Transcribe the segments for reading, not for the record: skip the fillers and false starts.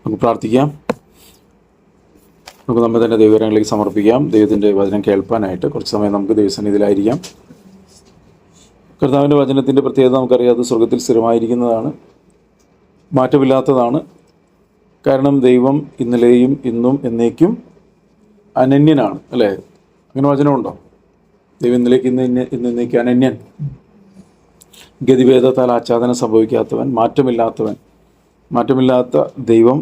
നമുക്ക് പ്രാർത്ഥിക്കാം. നമുക്ക് നമ്മെ തന്നെ ദൈവകരങ്ങളിലേക്ക് സമർപ്പിക്കാം. ദൈവത്തിൻ്റെ വചനം കേൾപ്പാനായിട്ട് കുറച്ച് സമയം നമുക്ക് ദൈവസന്നിധിയിലായിരിക്കാം. കർത്താവിൻ്റെ വചനത്തിൻ്റെ പ്രത്യേകത നമുക്കറിയാം. അത് സ്വർഗത്തിൽ സ്ഥിരമായിരിക്കുന്നതാണ്, മാറ്റമില്ലാത്തതാണ്. കാരണം ദൈവം ഇന്നലെയും ഇന്നും എന്നേക്കും അനന്യനാണ്, അല്ലേ? അങ്ങനെ വചനമുണ്ടോ? ദൈവം ഇന്നലേക്ക് ഇന്നേക്കും അനന്യൻ, ഗതിഭേദത്താൽ ആച്ഛാദനം സംഭവിക്കാത്തവൻ, മാറ്റമില്ലാത്ത ദൈവം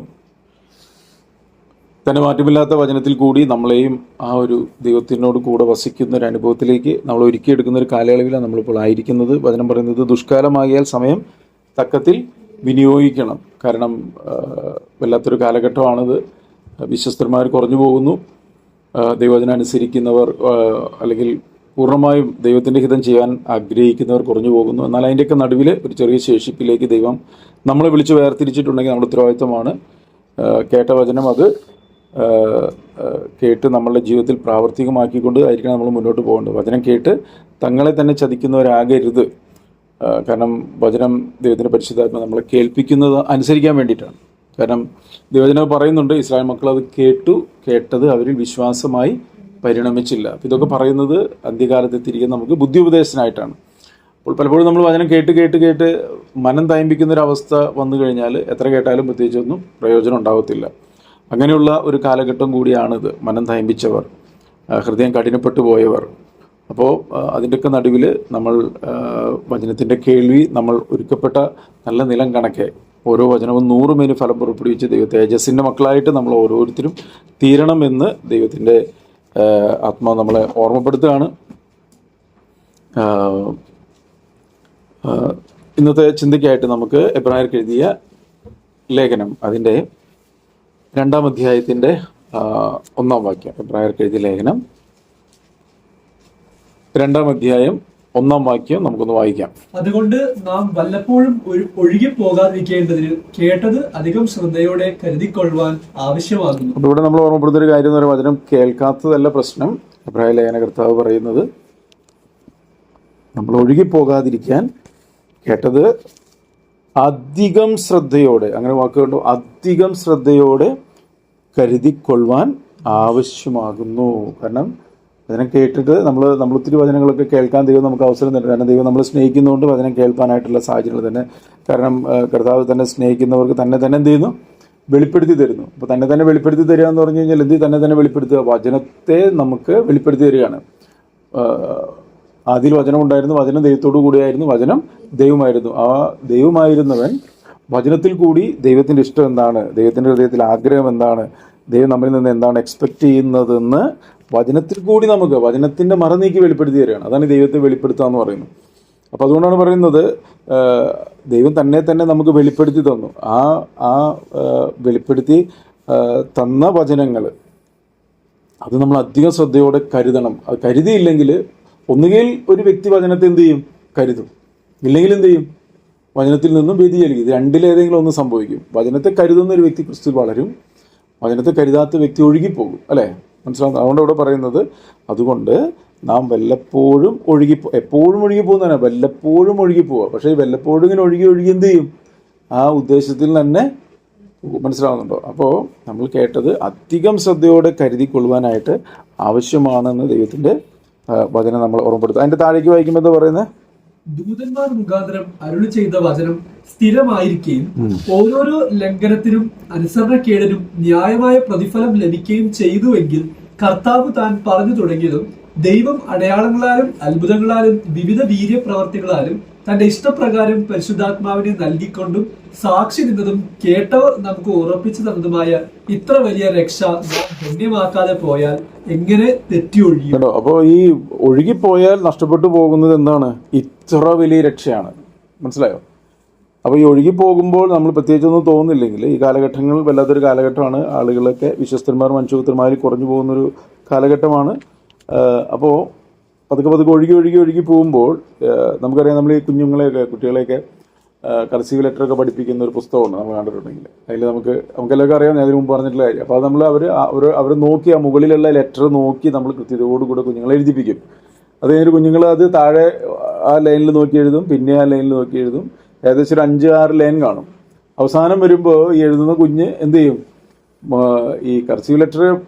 തന്നെ മാറ്റമില്ലാത്ത വചനത്തിൽ കൂടി നമ്മളെയും ആ ഒരു ദൈവത്തിനോട് കൂടെ വസിക്കുന്ന ഒരു അനുഭവത്തിലേക്ക് നമ്മൾ ഒരുക്കിയെടുക്കുന്ന ഒരു കാലയളവിലാണ് നമ്മളിപ്പോൾ ആയിരിക്കുന്നത്. വചനം പറയുന്നത് ദുഷ്കാലമാകിയാൽ സമയം തക്കത്തിൽ വിനിയോഗിക്കണം. കാരണം വല്ലാത്തൊരു കാലഘട്ടമാണിത്. വിശ്വസ്തന്മാർ കുറഞ്ഞു പോകുന്നു. ദൈവവചനം അനുസരിക്കുന്നവർ അല്ലെങ്കിൽ പൂർണ്ണമായും ദൈവത്തിൻ്റെ ഹിതം ചെയ്യാൻ ആഗ്രഹിക്കുന്നവർ കുറഞ്ഞു പോകുന്നു. എന്നാൽ അതിൻ്റെയൊക്കെ നടുവിൽ ഒരു ചെറിയ ശേഷിപ്പിലേക്ക് ദൈവം നമ്മളെ വിളിച്ച് വേർതിരിച്ചിട്ടുണ്ടെങ്കിൽ നമ്മുടെ ഉത്തരവാദിത്തമാണ് കേട്ട വചനം അത് കേട്ട് നമ്മളുടെ ജീവിതത്തിൽ പ്രാവർത്തികമാക്കിക്കൊണ്ട് ആയിരിക്കണം നമ്മൾ മുന്നോട്ട് പോകേണ്ടത്. വചനം കേട്ട് തങ്ങളെ തന്നെ ചതിക്കുന്നവരാകരുത്. കാരണം വചനം ദൈവത്തിൻ്റെ പരിശുദ്ധാത്മ നമ്മളെ കേൾപ്പിക്കുന്നത് അനുസരിക്കാൻ വേണ്ടിയിട്ടാണ്. കാരണം ദൈവവചനം പറയുന്നുണ്ട്, ഇസ്രായേൽ മക്കൾ അത് കേട്ടത് അവരിൽ വിശ്വാസമായി പരിണമിച്ചില്ല. അപ്പോൾ ഇതൊക്കെ പറയുന്നത് അന്ത്യകാലത്ത് തിരികെ നമുക്ക് ബുദ്ധി ഉപദേശത്തിനായിട്ടാണ്. അപ്പോൾ പലപ്പോഴും നമ്മൾ വചനം കേട്ട് മനം തയമ്പിക്കുന്നൊരവസ്ഥ വന്നു കഴിഞ്ഞാൽ എത്ര കേട്ടാലും പ്രത്യേകിച്ചൊന്നും പ്രയോജനം ഉണ്ടാകത്തില്ല. അങ്ങനെയുള്ള ഒരു കാലഘട്ടം കൂടിയാണിത്. മനം തയമ്പിച്ചവർ, ഹൃദയം കഠിനപ്പെട്ടു പോയവർ. അപ്പോൾ അതിൻ്റെയൊക്കെ നടുവിൽ നമ്മൾ വചനത്തിൻ്റെ കേൾവി, നമ്മൾ ഒരുക്കപ്പെട്ട നല്ല നിലം കണക്കെ ഓരോ വചനവും 100 മേനി ഫലം പുറപ്പെടുവിച്ച് ദൈവ തേജസ്സിൻ്റെ മക്കളായിട്ട് നമ്മൾ ഓരോരുത്തരും തീരണമെന്ന് ദൈവത്തിൻ്റെ ആത്മാവ് നമ്മളെ ഓർമ്മപ്പെടുത്തുകയാണ്. ഇന്നത്തെ ചിന്തയ്ക്കായിട്ട് നമുക്ക് എബ്രായർക്ക് എഴുതിയ ലേഖനം അതിൻ്റെ 2-ാം അധ്യായത്തിൻ്റെ 1-ാം വാക്യം. എബ്രായർക്ക് എഴുതിയ ലേഖനം 2-ാം അധ്യായം 1-ാം വാക്യം നമുക്കൊന്ന് വായിക്കാം. അതുകൊണ്ട് നാം വല്ലപ്പോഴും ഒഴുകി പോകാതിരിക്കേണ്ടതിന് കേട്ടത് അധികം ശ്രദ്ധയോടെ കരുതിക്കൊള്ളുവാൻ ആവശ്യമാകുന്നു. അപ്പോൾ ഇവിടെ നമ്മൾ ഓർമ്മപ്പെടുത്തുന്ന ഒരു കാര്യം എന്ന് പറയുന്നത് വചനം കേൾക്കാത്തതല്ല പ്രശ്നം. എബ്രായ ലേഖന കർത്താവ് പറയുന്നത് നമ്മൾ ഒഴുകിപ്പോകാതിരിക്കാൻ കേട്ടത് അധികം ശ്രദ്ധയോടെ, അങ്ങനെ വാക്കുകൊണ്ടോ, അധികം ശ്രദ്ധയോടെ കരുതിക്കൊള്ളുവാൻ ആവശ്യമാകുന്നു. കാരണം വചനം കേട്ടിട്ട് നമ്മൾ ഒത്തിരി വചനങ്ങളൊക്കെ കേൾക്കാൻ ദൈവം നമുക്ക് അവസരം തരും. കാരണം ദൈവം നമ്മളെ സ്നേഹിക്കുന്നതുകൊണ്ട് വചനം കേൾപ്പാനായിട്ടുള്ള സാഹചര്യങ്ങൾ തന്നെ. കാരണം കർത്താവ് തന്നെ സ്നേഹിക്കുന്നവർക്ക് തന്നെ എന്ത് ചെയ്യുന്നു? വെളിപ്പെടുത്തി തരുന്നു. അപ്പോൾ തന്നെ വെളിപ്പെടുത്തി തരിക എന്ന് പറഞ്ഞു കഴിഞ്ഞാൽ തന്നെ വെളിപ്പെടുത്തുക, വചനത്തെ നമുക്ക് വെളിപ്പെടുത്തി തരികയാണ്. ആദ്യം വചനം ഉണ്ടായിരുന്നു, വചനം ദൈവത്തോടു കൂടിയായിരുന്നു, വചനം ദൈവമായിരുന്നു. ആ ദൈവമായിരുന്നവൻ വചനത്തിൽ കൂടി ദൈവത്തിൻ്റെ ഇഷ്ടം എന്താണ്, ദൈവത്തിൻ്റെ ഹൃദയത്തിൽ ആഗ്രഹം എന്താണ്, ദൈവം നമ്മളിൽ നിന്ന് എന്താണ് എക്സ്പെക്റ്റ് ചെയ്യുന്നതെന്ന് വചനത്തിൽ കൂടി നമുക്ക് വചനത്തിൻ്റെ മറനീക്കി വെളിപ്പെടുത്തി തരികയാണ്. അതാണ് ദൈവത്തെ വെളിപ്പെടുത്തുക എന്ന് പറയുന്നത്. അപ്പോൾ അതുകൊണ്ടാണ് പറയുന്നത് ദൈവം തന്നെ നമുക്ക് വെളിപ്പെടുത്തി തന്നു. ആ വെളിപ്പെടുത്തി തന്ന വചനങ്ങൾ അത് നമ്മൾ അധികം ശ്രദ്ധയോടെ കരുതണം. അത് കരുതിയില്ലെങ്കിൽ ഒന്നുകിൽ ഒരു വ്യക്തി വചനത്തെ എന്ത് ചെയ്യും? കരുതും. ഇല്ലെങ്കിൽ എന്ത് ചെയ്യും? വചനത്തിൽ നിന്നും വ്യതിചലിക്കും. ഇത് രണ്ടിലേതെങ്കിലും ഒന്ന് സംഭവിക്കും. വചനത്തെ കരുതുന്ന ഒരു വ്യക്തി ക്രിസ്തുവിൽ വളരും, വചനത്തെ കരുതാത്ത വ്യക്തി ഒഴുകിപ്പോകും, അല്ലേ? മനസ്സിലാവുന്നു? അതുകൊണ്ട് ഇവിടെ പറയുന്നത് അതുകൊണ്ട് നാം വല്ലപ്പോഴും എപ്പോഴും ഒഴുകിപ്പോകുന്നതാണ്, വല്ലപ്പോഴും ഒഴുകിപ്പോവുക. പക്ഷേ വല്ലപ്പോഴും ഇങ്ങനെ ഒഴുകി എന്ത് ചെയ്യും? ആ ഉദ്ദേശത്തിൽ തന്നെ മനസ്സിലാവുന്നുണ്ടോ? അപ്പോൾ നമ്മൾ കേട്ടത് അധികം ശ്രദ്ധയോടെ കരുതിക്കൊള്ളുവാനായിട്ട് ആവശ്യമാണെന്ന് ദൈവത്തിൻ്റെ വചനം നമ്മൾ ഓർമ്മപ്പെടുത്തുക. അതിൻ്റെ താഴേക്ക് വായിക്കുമ്പോൾ എന്താ പറയുന്നത്? ദൂതന്മാർ മുഖാന്തരം അരുളി ചെയ്ത വചനം സ്ഥിരമായിരിക്കുകയും ഓരോരോ ലംഘനത്തിനും അനുസരണക്കേടിനും ന്യായമായ പ്രതിഫലം ലഭിക്കുകയും ചെയ്തുവെങ്കിൽ കർത്താവ് താൻ പറഞ്ഞു തുടങ്ങിയതും ദൈവം അടയാളങ്ങളാലും അത്ഭുതങ്ങളാലും വിവിധ വീര്യപ്രവർത്തികളാലും തന്റെ ഇഷ്ടപ്രകാരം പരിശുദ്ധാത്മാവിനെ നൽകിക്കൊണ്ടും സാക്ഷി നിന്നതും കേട്ടവർ നമുക്ക് ഉറപ്പിച്ചു തന്നതുമായ ഇത്ര വലിയ രക്ഷ നാം ഗണ്യമാക്കാതെ പോയാൽ എങ്ങനെ തെറ്റിയൊഴുകിയോ? അപ്പോൾ ഈ ഒഴുകിപ്പോയാൽ നഷ്ടപ്പെട്ടു പോകുന്നത് എന്താണ്? ഇത്ര വലിയ രക്ഷയാണ്. മനസ്സിലായോ? അപ്പോൾ ഈ ഒഴുകിപ്പോകുമ്പോൾ നമ്മൾ പ്രത്യേകിച്ചൊന്നും തോന്നുന്നില്ലെങ്കിൽ ഈ കാലഘട്ടങ്ങൾ വല്ലാത്തൊരു കാലഘട്ടമാണ്. ആളുകളൊക്കെ വിശ്വസ്തന്മാർ മനുഷ്യപുത്രന്മാരിൽ കുറഞ്ഞു പോകുന്നൊരു കാലഘട്ടമാണ്. അപ്പോൾ പതുക്കെ ഒഴുകി പോകുമ്പോൾ നമുക്കറിയാം, നമ്മൾ ഈ കുട്ടികളെയൊക്കെ കർസീവ് ലെറ്ററൊക്കെ പഠിപ്പിക്കുന്ന ഒരു പുസ്തകമുണ്ട് നമ്മൾ കണ്ടിട്ടുണ്ടെങ്കിൽ. അതിൽ നമുക്കെല്ലാവർക്കും അറിയാം, ഞാൻ അതിന് മുമ്പ് പറഞ്ഞിട്ടുള്ള കാര്യം. അപ്പോൾ അത് നമ്മൾ അവർ നോക്കി ആ മുകളിലുള്ള ലെറ്റർ നോക്കി നമ്മൾ കൃത്യതയോടുകൂടെ കുഞ്ഞുങ്ങളെ എഴുതിപ്പിക്കും. അത് കഴിഞ്ഞിട്ട് കുഞ്ഞുങ്ങൾ അത് താഴെ ആ ലൈനിൽ നോക്കി എഴുതും, പിന്നെ ആ ലൈനിൽ നോക്കി എഴുതും. ഏകദേശം ഒരു 5-6 ലൈൻ കാണും. അവസാനം വരുമ്പോൾ ഈ എഴുതുന്ന കുഞ്ഞ് എന്ത് ചെയ്യും? ഈ കർസീവ് ലെറ്റർ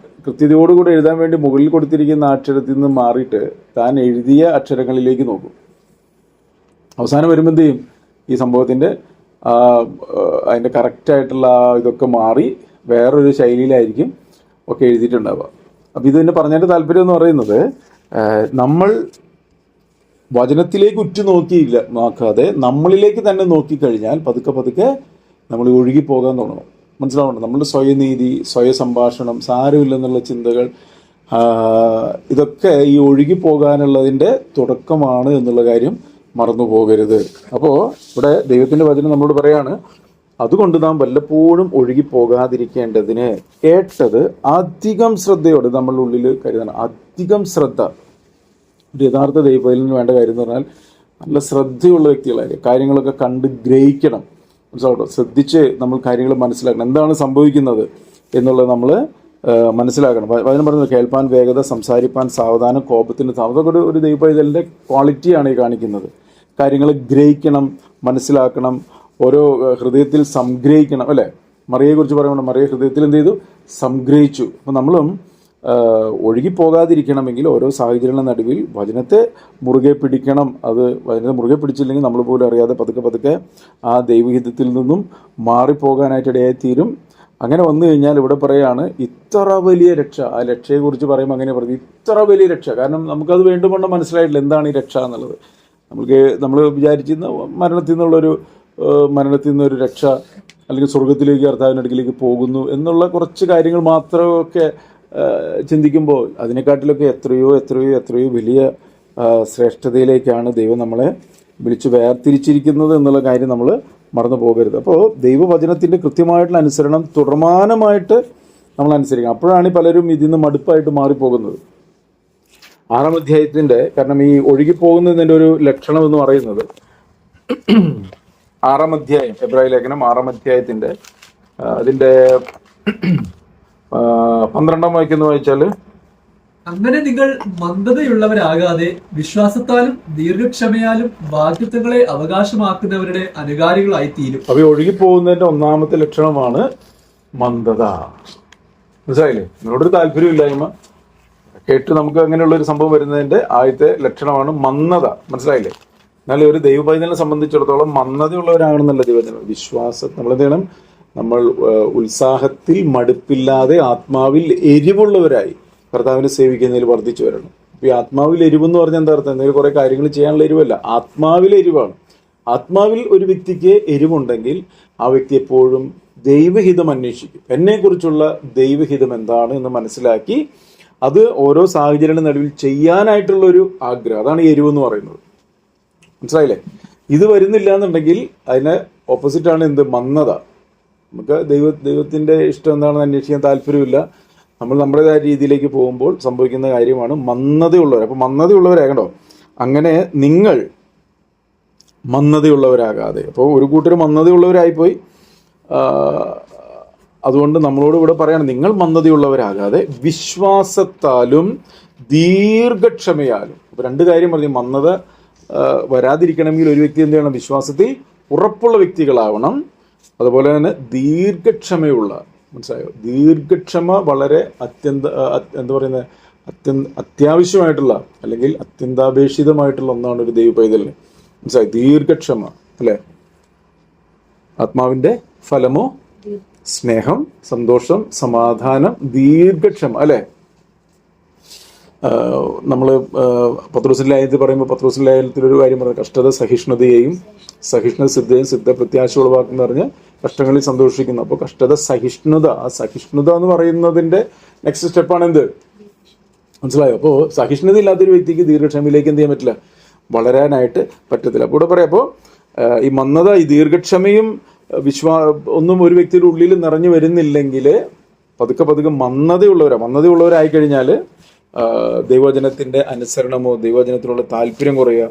കൃത്യതയോടുകൂടി എഴുതാൻ വേണ്ടി മുകളിൽ കൊടുത്തിരിക്കുന്ന അക്ഷരത്തിൽ നിന്ന് മാറിയിട്ട് താൻ എഴുതിയ അക്ഷരങ്ങളിലേക്ക് നോക്കും. അവസാനം വരുമ്പോൾ എന്ത് ചെയ്യും? ഈ സംഭവത്തിൻ്റെ അതിൻ്റെ കറക്റ്റായിട്ടുള്ള ഇതൊക്കെ മാറി വേറൊരു ശൈലിയിലായിരിക്കും ഒക്കെ എഴുതിയിട്ടുണ്ടാവുക. അപ്പം ഇത് തന്നെ പറഞ്ഞതിൻ്റെ താല്പര്യം എന്ന് പറയുന്നത്, നമ്മൾ വചനത്തിലേക്ക് നോക്കാതെ നമ്മളിലേക്ക് തന്നെ നോക്കിക്കഴിഞ്ഞാൽ പതുക്കെ നമ്മൾ ഒഴുകിപ്പോകാൻ തുടങ്ങും. മനസ്സിലാവണം? നമ്മളുടെ സ്വയനീതി, സ്വയസംഭാഷണം, സാരമില്ലെന്നുള്ള ചിന്തകൾ, ഇതൊക്കെ ഈ ഒഴുകിപ്പോകാനുള്ളതിൻ്റെ തുടക്കമാണ് എന്നുള്ള കാര്യം മറന്നു പോകരുത്. അപ്പോൾ ഇവിടെ ദൈവത്തിൻ്റെ വചനം നമ്മളോട് പറയാണ്, അതുകൊണ്ട് നാം വല്ലപ്പോഴും ഒഴുകിപ്പോകാതിരിക്കേണ്ടതിന് കേട്ടത് അധികം ശ്രദ്ധയോടെ നമ്മളുടെ ഉള്ളിൽ കരുതണം. അധികം ശ്രദ്ധ. ഒരു യഥാർത്ഥ ദൈവത്തിന് വേണ്ട കാര്യം എന്ന് പറഞ്ഞാൽ നല്ല ശ്രദ്ധയുള്ള വ്യക്തികളായിരിക്കും. കാര്യങ്ങളൊക്കെ കണ്ട് ഗ്രഹിക്കണം. മനസ്സിലാവട്ടോ? ശ്രദ്ധിച്ച് നമ്മൾ കാര്യങ്ങൾ മനസ്സിലാക്കണം. എന്താണ് സംഭവിക്കുന്നത് എന്നുള്ളത് നമ്മൾ മനസ്സിലാക്കണം. വചനം പറയുന്നത് കേൾപ്പാൻ വേഗത, സംസാരിപ്പാൻ സാവധാനം, കോപത്തിന് അതൊക്കെ ഒരു ദൈവപൈതലിൻ്റെ ക്വാളിറ്റിയാണ് ഈ കാണിക്കുന്നത്. കാര്യങ്ങൾ ഗ്രഹിക്കണം, മനസ്സിലാക്കണം, ഓരോ ഹൃദയത്തിൽ സംഗ്രഹിക്കണം. അല്ലേ? മറിയെക്കുറിച്ച് പറയുമ്പോൾ മറിയ ഹൃദയത്തിൽ എന്ത് ചെയ്തു? സംഗ്രഹിച്ചു. അപ്പം നമ്മളും ഒഴുകിപ്പോകാതിരിക്കണമെങ്കിൽ ഓരോ സാഹചര്യങ്ങളുടെ നടുവിൽ വചനത്തെ മുറുകെ പിടിക്കണം. അത് വചനത്തെ മുറുകെ പിടിച്ചില്ലെങ്കിൽ നമ്മൾ പോലും അറിയാതെ പതുക്കെ ആ ദൈവഹിതത്തിൽ നിന്നും മാറിപ്പോകാനായിട്ടിടയായി തീരും. അങ്ങനെ വന്നു കഴിഞ്ഞാൽ ഇവിടെ പറയാണ് ഇത്ര വലിയ രക്ഷ. ആ രക്ഷയെക്കുറിച്ച് പറയുമ്പോൾ അങ്ങനെ പറഞ്ഞു, ഇത്ര വലിയ രക്ഷ. കാരണം നമുക്കത് വേണ്ടുകൊണ്ട് മനസ്സിലായിട്ടില്ല എന്താണ് ഈ രക്ഷ എന്നുള്ളത്. നമ്മൾ വിചാരിച്ചിരുന്ന മരണത്തിൽ നിന്നൊരു രക്ഷ, അല്ലെങ്കിൽ സ്വർഗത്തിലേക്ക് കർത്താവിൻ്റെ അടുക്കിലേക്ക് പോകുന്നു എന്നുള്ള കുറച്ച് കാര്യങ്ങൾ മാത്രമൊക്കെ ചിന്തിക്കുമ്പോൾ അതിനെക്കാട്ടിലൊക്കെ എത്രയോ വലിയ ശ്രേഷ്ഠതയിലേക്കാണ് ദൈവം നമ്മളെ വിളിച്ച് വേർതിരിച്ചിരിക്കുന്നത് എന്നുള്ള കാര്യം നമ്മൾ മറന്നു പോകരുത്. അപ്പോൾ ദൈവവചനത്തിൻ്റെ കൃത്യമായിട്ടുള്ള അനുസരണം തുടർമാനമായിട്ട് നമ്മൾ അനുസരിക്കണം. അപ്പോഴാണ് പലരും ഇതിൽ നിന്ന് മടുപ്പായിട്ട് മാറിപ്പോകുന്നത്. 6-ാം അധ്യായത്തിൻ്റെ, കാരണം ഈ ഒഴുകിപ്പോകുന്നതിൻ്റെ ഒരു ലക്ഷണം എന്ന് പറയുന്നത് 6-ാം അധ്യായം, എബ്രായ ലേഖനം 6-ാം അധ്യായത്തിൻ്റെ അതിൻ്റെ 12-ാം വാക്യം വായിച്ചാൽ, അങ്ങനെ നിങ്ങൾ മന്ദതയുള്ളവരാകാതെ വിശ്വാസത്താലും ദീർഘക്ഷമയാലും വാഗ്ദത്തങ്ങളെ അവകാശമാക്കുന്നവരുടെ അനുകാരികളായി തീരും. അവ ഒഴുകിപ്പോകുന്നതിന്റെ ഒന്നാമത്തെ ലക്ഷണമാണ് മന്ദത. മനസ്സിലായില്ലേ? നിങ്ങളോടൊരു താല്പര്യമില്ലായ്മ കേട്ട് നമുക്ക് അങ്ങനെയുള്ള ഒരു സംഭവം വരുന്നതിന്റെ ആദ്യത്തെ ലക്ഷണമാണ് മന്ദത. മനസ്സിലായില്ലേ? എന്നാലും ഒരു ദൈവപൈതലിനെ സംബന്ധിച്ചിടത്തോളം മന്ദതയുള്ളവരാണെന്നല്ല ദൈവജനം. വിശ്വാസം നമ്മളെന്ത് ചെയ്യണം? നമ്മൾ ഉത്സാഹത്തിൽ മടുപ്പില്ലാതെ ആത്മാവിൽ എരിവുള്ളവരായി കർത്താവിനെ സേവിക്കുന്നതിൽ വർദ്ധിച്ചു വരണം. അപ്പോൾ ഈ ആത്മാവിൽ എരിവെന്ന് പറഞ്ഞാൽ എന്താ അർത്ഥം? എന്തെങ്കിലും കുറേ കാര്യങ്ങൾ ചെയ്യാനുള്ള എരിവല്ല, ആത്മാവിലെ എരിവാണ്. ആത്മാവിൽ ഒരു വ്യക്തിക്ക് എരിവുണ്ടെങ്കിൽ ആ വ്യക്തി എപ്പോഴും ദൈവഹിതം അന്വേഷിക്കും. എന്നെക്കുറിച്ചുള്ള ദൈവഹിതം എന്താണ് എന്ന് മനസ്സിലാക്കി അത് ഓരോ സാഹചര്യങ്ങളുടെ നടുവിൽ ചെയ്യാനായിട്ടുള്ള ഒരു ആഗ്രഹം, അതാണ് എരിവെന്ന് പറയുന്നത്. മനസ്സിലായില്ലേ? ഇത് വരുന്നില്ല എന്നുണ്ടെങ്കിൽ അതിന് ഓപ്പോസിറ്റാണ് എന്ത്? മന്ദത. നമുക്ക് ദൈവത്തിൻ്റെ ഇഷ്ടം എന്താണെന്ന് അന്വേഷിക്കാൻ താല്പര്യമില്ല. നമ്മൾ നമ്മുടേതായ രീതിയിലേക്ക് പോകുമ്പോൾ സംഭവിക്കുന്ന കാര്യമാണ് മന്ദതയുള്ളവർ. അപ്പോൾ മന്ദതയുള്ളവരാകണ്ടോ? അങ്ങനെ നിങ്ങൾ മന്ദതയുള്ളവരാകാതെ. അപ്പോൾ ഒരു കൂട്ടർ മന്ദതയുള്ളവരായിപ്പോയി. അതുകൊണ്ട് നമ്മളോട് ഇവിടെ പറയണം, നിങ്ങൾ മന്ദതയുള്ളവരാകാതെ വിശ്വാസത്താലും ദീർഘക്ഷമയാലും. അപ്പോൾ രണ്ട് കാര്യം പറഞ്ഞു. മന്ദത വരാതിരിക്കണമെങ്കിൽ ഒരു വ്യക്തി എന്ത് ചെയ്യണം? വിശ്വാസത്തിൽ ഉറപ്പുള്ള വ്യക്തികളാവണം. അതുപോലെ തന്നെ ദീർഘക്ഷമയുള്ള, മനസ്സിലായോ? ദീർഘക്ഷമ വളരെ അത്യാവശ്യമായിട്ടുള്ള അല്ലെങ്കിൽ അത്യന്താപേക്ഷിതമായിട്ടുള്ള ഒന്നാണ് ഒരു ദൈവപൈതലിന്. മനസ്സിലായി? ദീർഘക്ഷമ അല്ലേ? ആത്മാവിന്റെ ഫലമോ സ്നേഹം, സന്തോഷം, സമാധാനം, ദീർഘക്ഷമ അല്ലേ? നമ്മൾ പത്രോസിന്റെ ലേഖനത്തിൽ പറയുമ്പോൾ പത്രോസിന്റെ ലേഖനത്തിലൊരു കാര്യം പറഞ്ഞു, കഷ്ടത സഹിഷ്ണുതയെയും സഹിഷ്ണുത സിദ്ധയും സിദ്ധ പ്രത്യാശ ഉളവാക്കുന്ന പറഞ്ഞ് കഷ്ടങ്ങളിൽ സന്തോഷിക്കുന്നു. അപ്പോൾ കഷ്ടത സഹിഷ്ണുത, ആ സഹിഷ്ണുത എന്ന് പറയുന്നതിന്റെ നെക്സ്റ്റ് സ്റ്റെപ്പാണ് എന്ത്? മനസ്സിലായോ? അപ്പോൾ സഹിഷ്ണുത ഇല്ലാത്തൊരു വ്യക്തിക്ക് ദീർഘക്ഷമയിലേക്ക് എന്ത് ചെയ്യാൻ പറ്റില്ല? വളരാനായിട്ട് പറ്റത്തില്ല. അപ്പോൾ ഇവിടെ പറയാം, അപ്പോൾ ഈ മന്ദത, ഈ ദീർഘക്ഷമയും ഒന്നും ഒരു വ്യക്തിയുടെ ഉള്ളിൽ നിറഞ്ഞു വരുന്നില്ലെങ്കിൽ പതുക്കെ മന്ദതയുള്ളവരായി കഴിഞ്ഞാൽ ദൈവവചനത്തിന്റെ അനുസരണമോ ദൈവവചനത്തിനുള്ള താല്പര്യം കുറയുക,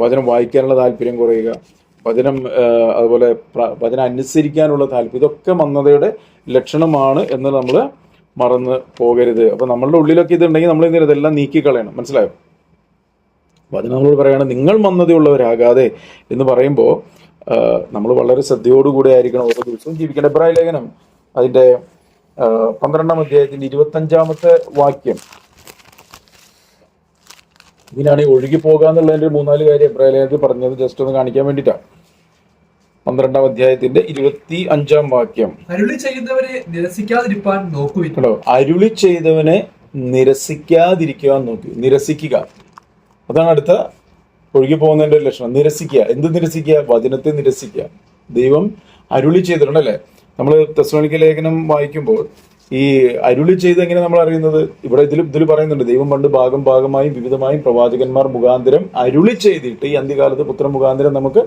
വചനം വായിക്കാനുള്ള താല്പര്യം കുറയുക, അതുപോലെ വചനം അനുസരിക്കാനുള്ള താല്പര്യം, ഇതൊക്കെ മന്ദതയുടെ ലക്ഷണമാണ് എന്ന് നമ്മൾ മറന്ന് പോകരുത്. അപ്പൊ നമ്മളുടെ ഉള്ളിലൊക്കെ ഇതുണ്ടെങ്കിൽ നമ്മൾ എന്ത് ഇതെല്ലാം നീക്കിക്കളയണം. മനസ്സിലായോ? വചനം നമ്മളോട് പറയാണ് നിങ്ങൾ മന്ദതയുള്ളവരാകാതെ എന്ന് പറയുമ്പോൾ നമ്മൾ വളരെ ശ്രദ്ധയോടുകൂടി ആയിരിക്കണം ഓരോ ദിവസവും ജീവിക്കേണ്ട. എബ്രായ ലേഖനം അതിന്റെ 12-ാം അധ്യായത്തിന്റെ 25-ാമത്തെ വാക്യം. ഇതിനാണ് ഈ ഒഴുകി പോകുക എന്നുള്ളതിന്റെ 3-4 കാര്യം എബ്രായ ലേഖനത്തിൽ പറഞ്ഞത് ജസ്റ്റ് ഒന്ന് കാണിക്കാൻ വേണ്ടിയിട്ടാണ്. 12-ാം അധ്യായത്തിന്റെ 25-ാം വാക്യം. അരുളി ചെയ്യുന്നവരെ നിരസിക്കാതിരിപ്പാൻ നോക്കുവിൻ. കേട്ടോ, അരുളി ചെയ്തവനെ നിരസിക്കാതിരിക്കുവാൻ നോക്കി. നിരസിക്കുക, അതാണ് അടുത്ത ഒഴുകി പോകുന്നതിന്റെ ഒരു ലക്ഷണം. നിരസിക്കുക. എന്ത് നിരസിക്കുക? വചനത്തെ നിരസിക്കുക. ദൈവം അരുളി ചെയ്തിട്ടുണ്ടല്ലേ. നമ്മൾ തെസ്സലോനിക്ക ലേഖനം വായിക്കുമ്പോൾ ഈ അരുളി ചെയ്ത് എങ്ങനെ നമ്മൾ അറിയുന്നത്? ഇവിടെ ഇതിൽ പറയുന്നുണ്ട്, ദൈവം പണ്ട് ഭാഗമായും വിവിധമായും പ്രവാചകന്മാർ മുഖാന്തരം അരുളി ചെയ്തിട്ട് ഈ അന്ത്യകാലത്ത് പുത്രൻ മുഖാന്തരം നമുക്ക്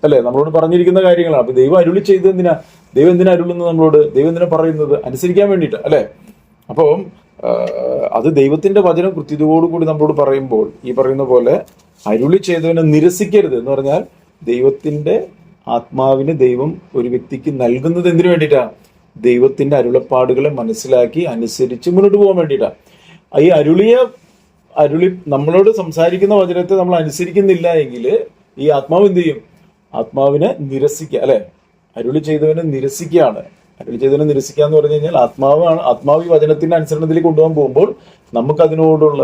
അല്ലെ നമ്മളോട് പറഞ്ഞിരിക്കുന്ന കാര്യങ്ങളാണ്. അപ്പൊ ദൈവം അരുളി ചെയ്ത് എന്തിനാ? ദൈവം എന്തിനാ അരുളുന്നത് നമ്മളോട്? ദൈവം എന്തിനാ പറയുന്നത്? അനുസരിക്കാൻ വേണ്ടിയിട്ട് അല്ലെ. അപ്പം അത് ദൈവത്തിന്റെ വചനം കൃത്യതയോടുകൂടി നമ്മളോട് പറയുമ്പോൾ ഈ പറയുന്ന പോലെ അരുളി ചെയ്തവനെ നിരസിക്കരുത് എന്ന് പറഞ്ഞാൽ ദൈവത്തിന്റെ ആത്മാവിന് ദൈവം ഒരു വ്യക്തിക്ക് നൽകുന്നത് എന്തിനു വേണ്ടിയിട്ടാ? ദൈവത്തിന്റെ അരുളപ്പാടുകളെ മനസ്സിലാക്കി അനുസരിച്ച് മുന്നോട്ട് പോകാൻ വേണ്ടിയിട്ടാ. ഈ അരുളി നമ്മളോട് സംസാരിക്കുന്ന വചനത്തെ നമ്മൾ അനുസരിക്കുന്നില്ല എങ്കിൽ ഈ ആത്മാവ് എന്ത് ചെയ്യും? ആത്മാവിനെ നിരസിക്കുക അല്ലെ. അരുളി ചെയ്തവനെ നിരസിക്കുകയാണ്. അരുളി ചെയ്തവനെ നിരസിക്കുക എന്ന് പറഞ്ഞു കഴിഞ്ഞാൽ ആത്മാവ് ഈ വചനത്തിന്റെ അനുസരണത്തിലേക്ക് കൊണ്ടുപോകാൻ പോകുമ്പോൾ നമുക്ക് അതിനോടുള്ള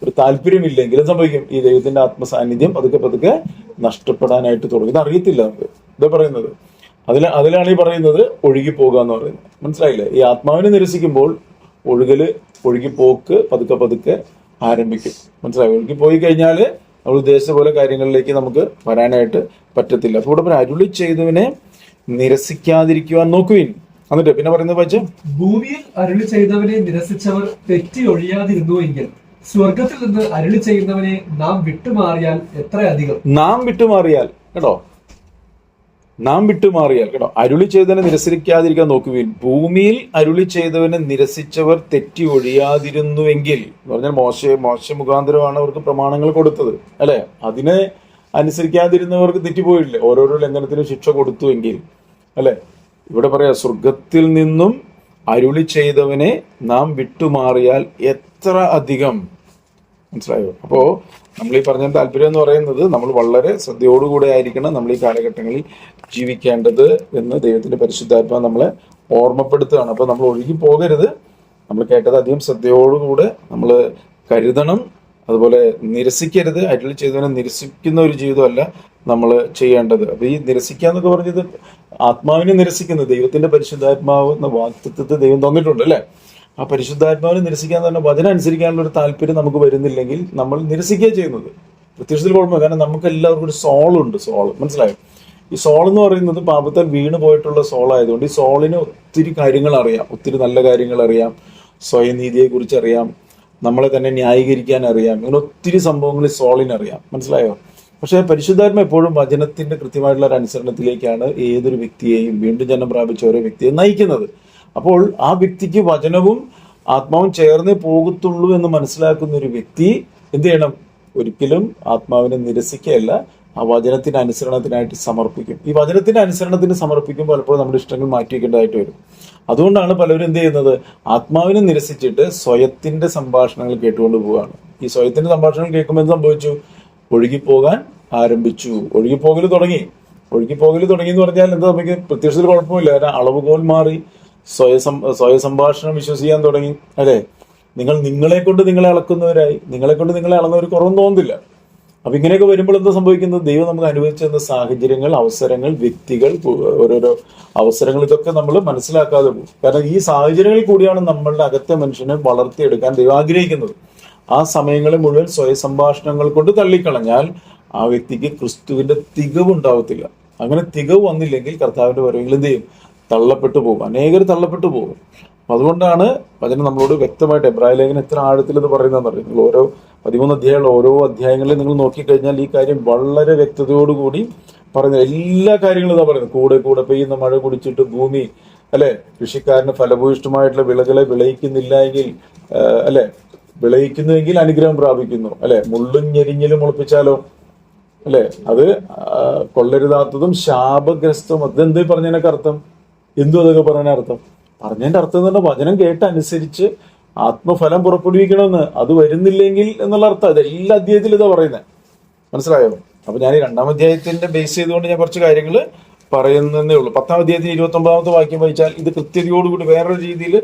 ഒരു താല്പര്യമില്ലെങ്കിലും സംഭവിക്കും, ഈ ദൈവത്തിന്റെ ആത്മസാന്നിധ്യം പതുക്കെ നഷ്ടപ്പെടാനായിട്ട് തുടങ്ങും. ഇത് അറിയത്തില്ല നമുക്ക്. ഇതാ പറയുന്നത്. അതിലാണ് ഈ പറയുന്നത് ഒഴുകി പോകുക എന്ന് പറയുന്നത്. മനസ്സിലായില്ലേ? ഈ ആത്മാവിനെ നിരസിക്കുമ്പോൾ ഒഴുകിപ്പോക്ക് പതുക്കെ ആരംഭിക്കും. മനസ്സിലായി? ഒഴുകി പോയി കഴിഞ്ഞാൽ നമ്മൾ ഉദ്ദേശിച്ച പോലെ കാര്യങ്ങളിലേക്ക് നമുക്ക് വരാനായിട്ട് പറ്റത്തില്ല. അപ്പോൾ ഇവിടെ അരുളി ചെയ്തവനെ നിരസിക്കാതിരിക്കുവാൻ നോക്കുവിൻ. എന്നിട്ട് പിന്നെ പറയുന്നത് വെച്ച്, ഭൂമിയിൽ അരുളി ചെയ്തവനെ നിരസിച്ചവർ തെറ്റി ഒഴിയാതിരുന്നു എങ്കിൽ സ്വർഗത്തിൽ നിന്ന് അരുളി ചെയ്യുന്നവനെ നാം വിട്ടുമാറിയാൽ എത്ര അധികം. നാം വിട്ടുമാറിയാൽ കേട്ടോ, അരുളി ചെയ്തവനെ നിരസിക്കാതിരിക്കാൻ നോക്കുവിൻ. ഭൂമിയിൽ അരുളി ചെയ്തവനെ നിരസിച്ചവർ തെറ്റി ഒഴിയാതിരുന്നുവെങ്കിൽ എന്ന് പറഞ്ഞാൽ മോശ മുഖാന്തരമാണ് അവർക്ക് പ്രമാണങ്ങൾ കൊടുത്തത് അല്ലെ. അതിനെ അനുസരിക്കാതിരുന്നവർക്ക് തെറ്റിപ്പോയില്ലേ, ഓരോരോ ലംഘനത്തിനും ശിക്ഷ കൊടുത്തുവെങ്കിൽ അല്ലെ. ഇവിടെ പറയാ, സ്വർഗത്തിൽ നിന്നും അരുളി ചെയ്തവനെ നാം വിട്ടുമാറിയാൽ എത്ര അധികം. മനസ്സിലായോ? അപ്പോ നമ്മൾ ഈ പറഞ്ഞ താല്പര്യം എന്ന് പറയുന്നത് നമ്മൾ വളരെ ശ്രദ്ധയോടുകൂടെ ആയിരിക്കണം നമ്മൾ ഈ കാലഘട്ടങ്ങളിൽ ജീവിക്കേണ്ടത് എന്ന് ദൈവത്തിന്റെ പരിശുദ്ധാത്മാവ് നമ്മളെ ഓർമ്മപ്പെടുത്തുകയാണ്. അപ്പൊ നമ്മൾ ഒഴുകി പോകരുത്. നമ്മൾ കേട്ടത് അധികം ശ്രദ്ധയോടുകൂടെ നമ്മൾ കരുതണം. അതുപോലെ നിരസിക്കരുത്. അരുളി ചെയ്തവനെ നിരസിക്കുന്ന ഒരു ജീവിതമല്ല നമ്മൾ ചെയ്യേണ്ടത്. അപ്പൊ ഈ നിരസിക്കുക എന്നൊക്കെ പറഞ്ഞത് ആത്മാവിനെ നിരസിക്കുന്നത്, ദൈവത്തിന്റെ പരിശുദ്ധാത്മാവ് എന്ന വാക്തത്വത്തെ ദൈവം തന്നിട്ടുണ്ട് അല്ലെ. ആ പരിശുദ്ധാത്മാവിനെ നിരസിക്കാൻ തന്നെ വചനം അനുസരിക്കാനുള്ള ഒരു താല്പര്യം നമുക്ക് വരുന്നില്ലെങ്കിൽ നമ്മൾ നിരസിക്കുക ചെയ്യുന്നത്. പ്രത്യക്ഷത്തിൽ കുഴപ്പമില്ല. കാരണം നമുക്ക് എല്ലാവർക്കും ഒരു സോളുണ്ട്. മനസ്സിലായോ? ഈ സോൾ എന്ന് പറയുന്നത് പാപത്താൽ വീണ് പോയിട്ടുള്ള സോളായതുകൊണ്ട് ഈ സോളിന് ഒത്തിരി കാര്യങ്ങൾ അറിയാം, ഒത്തിരി നല്ല കാര്യങ്ങൾ അറിയാം, സ്വയനീതിയെ കുറിച്ച് അറിയാം, നമ്മളെ തന്നെ ന്യായീകരിക്കാൻ അറിയാം. ഇങ്ങനെ ഒത്തിരി സംഭവങ്ങൾ ഈ സോളിനറിയാം. മനസ്സിലായോ? പക്ഷെ പരിശുദ്ധാത്മ എപ്പോഴും വചനത്തിന്റെ കൃത്യമായിട്ടുള്ള ഒരു അനുസരണത്തിലേക്കാണ് ഏതൊരു വ്യക്തിയെയും, വീണ്ടും ജന്മം പ്രാപിച്ച ഓരോ വ്യക്തിയെ നയിക്കുന്നത്. അപ്പോൾ ആ വ്യക്തിക്ക് വചനവും ആത്മാവും ചേർന്നേ പോകത്തുള്ളൂ എന്ന് മനസ്സിലാക്കുന്ന ഒരു വ്യക്തി എന്ത് ചെയ്യണം? ഒരിക്കലും ആത്മാവിനെ നിരസിക്കുകയല്ല, ആ വചനത്തിന്റെ അനുസരണത്തിനായിട്ട് സമർപ്പിക്കും. ഈ വചനത്തിന്റെ അനുസരണത്തിന് സമർപ്പിക്കുമ്പോൾ പലപ്പോഴും നമ്മുടെ ഇഷ്ടങ്ങൾ മാറ്റി വയ്ക്കേണ്ടതായിട്ട് വരും. അതുകൊണ്ടാണ് പലരും എന്ത് ചെയ്യുന്നത്? ആത്മാവിനെ നിരസിച്ചിട്ട് സ്വയത്തിന്റെ സംഭാഷണങ്ങൾ കേട്ടുകൊണ്ട് പോവുകയാണ്. ഈ സ്വയത്തിന്റെ സംഭാഷണങ്ങൾ കേൾക്കുമ്പോൾ എന്ത് സംഭവിച്ചു? ഒഴുകിപ്പോകാൻ ആരംഭിച്ചു. ഒഴുകിപ്പോകൽ തുടങ്ങി എന്ന് പറഞ്ഞാൽ എന്താ സംഭവിക്കും? പ്രത്യക്ഷത്തിൽ കുഴപ്പമില്ല. കാരണം അളവുകോൽ മാറി, സ്വയ സംഭാഷണം വിശ്വസിക്കാൻ തുടങ്ങി അല്ലെ. നിങ്ങളെ കൊണ്ട് നിങ്ങളെ അളക്കുന്നവരായി, നിങ്ങളെ കൊണ്ട് നിങ്ങളെ അളന്നവർ കുറവൊന്നും തോന്നുന്നില്ല. അപ്പൊ ഇങ്ങനെയൊക്കെ വരുമ്പോൾ എന്താ സംഭവിക്കുന്നത്? ദൈവം നമുക്ക് അനുഭവിച്ചു തന്ന സാഹചര്യങ്ങൾ, അവസരങ്ങൾ, വ്യക്തികൾ, ഓരോരോ അവസരങ്ങൾ, ഇതൊക്കെ നമ്മൾ മനസ്സിലാക്കാതെ പോകും. കാരണം ഈ സാഹചര്യങ്ങളിൽ കൂടിയാണ് നമ്മളുടെ അകത്തെ മനുഷ്യനെ വളർത്തിയെടുക്കാൻ ദൈവം ആഗ്രഹിക്കുന്നത്. ആ സമയങ്ങളെ മുഴുവൻ സ്വയ സംഭാഷണങ്ങൾ കൊണ്ട് തള്ളിക്കളഞ്ഞാൽ ആ വ്യക്തിക്ക് ക്രിസ്തുവിന്റെ തികവ് ഉണ്ടാവത്തില്ല. അങ്ങനെ തികവ് വന്നില്ലെങ്കിൽ കർത്താവിന്റെ വരവെങ്കിൽ എന്ത് ചെയ്യും? തള്ളപ്പെട്ടു പോകും. അനേകർ തള്ളപ്പെട്ടു പോകും. അപ്പൊ അതുകൊണ്ടാണ് വചനം നമ്മളോട് വ്യക്തമായിട്ട് എബ്രായ ലേഖനം എത്ര ആഴത്തിൽ ഇത് പറയുന്നതെന്ന് അറിയാം. നിങ്ങൾ ഓരോ 13 അധ്യായങ്ങൾ, ഓരോ അധ്യായങ്ങളിൽ നിങ്ങൾ നോക്കിക്കഴിഞ്ഞാൽ ഈ കാര്യം വളരെ വ്യക്തതയോടുകൂടി പറയുന്നത്. എല്ലാ കാര്യങ്ങളും ഇതാ പറയുന്നത്. കൂടെ പെയ്യുന്ന മഴ കുടിച്ചിട്ട് ഭൂമി അല്ലെ, കൃഷിക്കാരന് ഫലഭൂയിഷ്ടമായിട്ടുള്ള വിളകളെ വിളയിക്കുന്നില്ല എങ്കിൽ അല്ലെ, വിളയിക്കുന്നുവെങ്കിൽ അനുഗ്രഹം പ്രാപിക്കുന്നു അല്ലെ. മുള്ളും ഞെരിഞ്ഞിലും മുളപ്പിച്ചാലോ അല്ലെ, അത് കൊള്ളരുതാത്തതും ശാപഗ്രസ്തവും. അതെന്ത് പറഞ്ഞതിനൊക്കെ അർത്ഥം? അതൊക്കെ പറഞ്ഞതിന്റെ അർത്ഥം എന്ന് പറഞ്ഞാൽ വചനം കേട്ടനുസരിച്ച് ആത്മഫലം പുറപ്പെടുവിക്കണമെന്ന്. അത് വരുന്നില്ലെങ്കിൽ എന്നുള്ള അർത്ഥം. ഇത് എല്ലാ അധ്യായത്തിലും ഇതാ പറയുന്നത്. മനസ്സിലായോ? അപ്പൊ ഞാൻ ഈ 2-ാം അധ്യായത്തിന്റെ ബേസ് ചെയ്തുകൊണ്ട് ഞാൻ കുറച്ച് കാര്യങ്ങൾ പറയുന്നതേ ഉള്ളൂ. 10-ാം അധ്യായത്തിന് 29-ാമത്തെ വാക്യം വായിച്ചാൽ ഇത് കൃത്യതയോടുകൂടി വേറൊരു രീതിയിൽ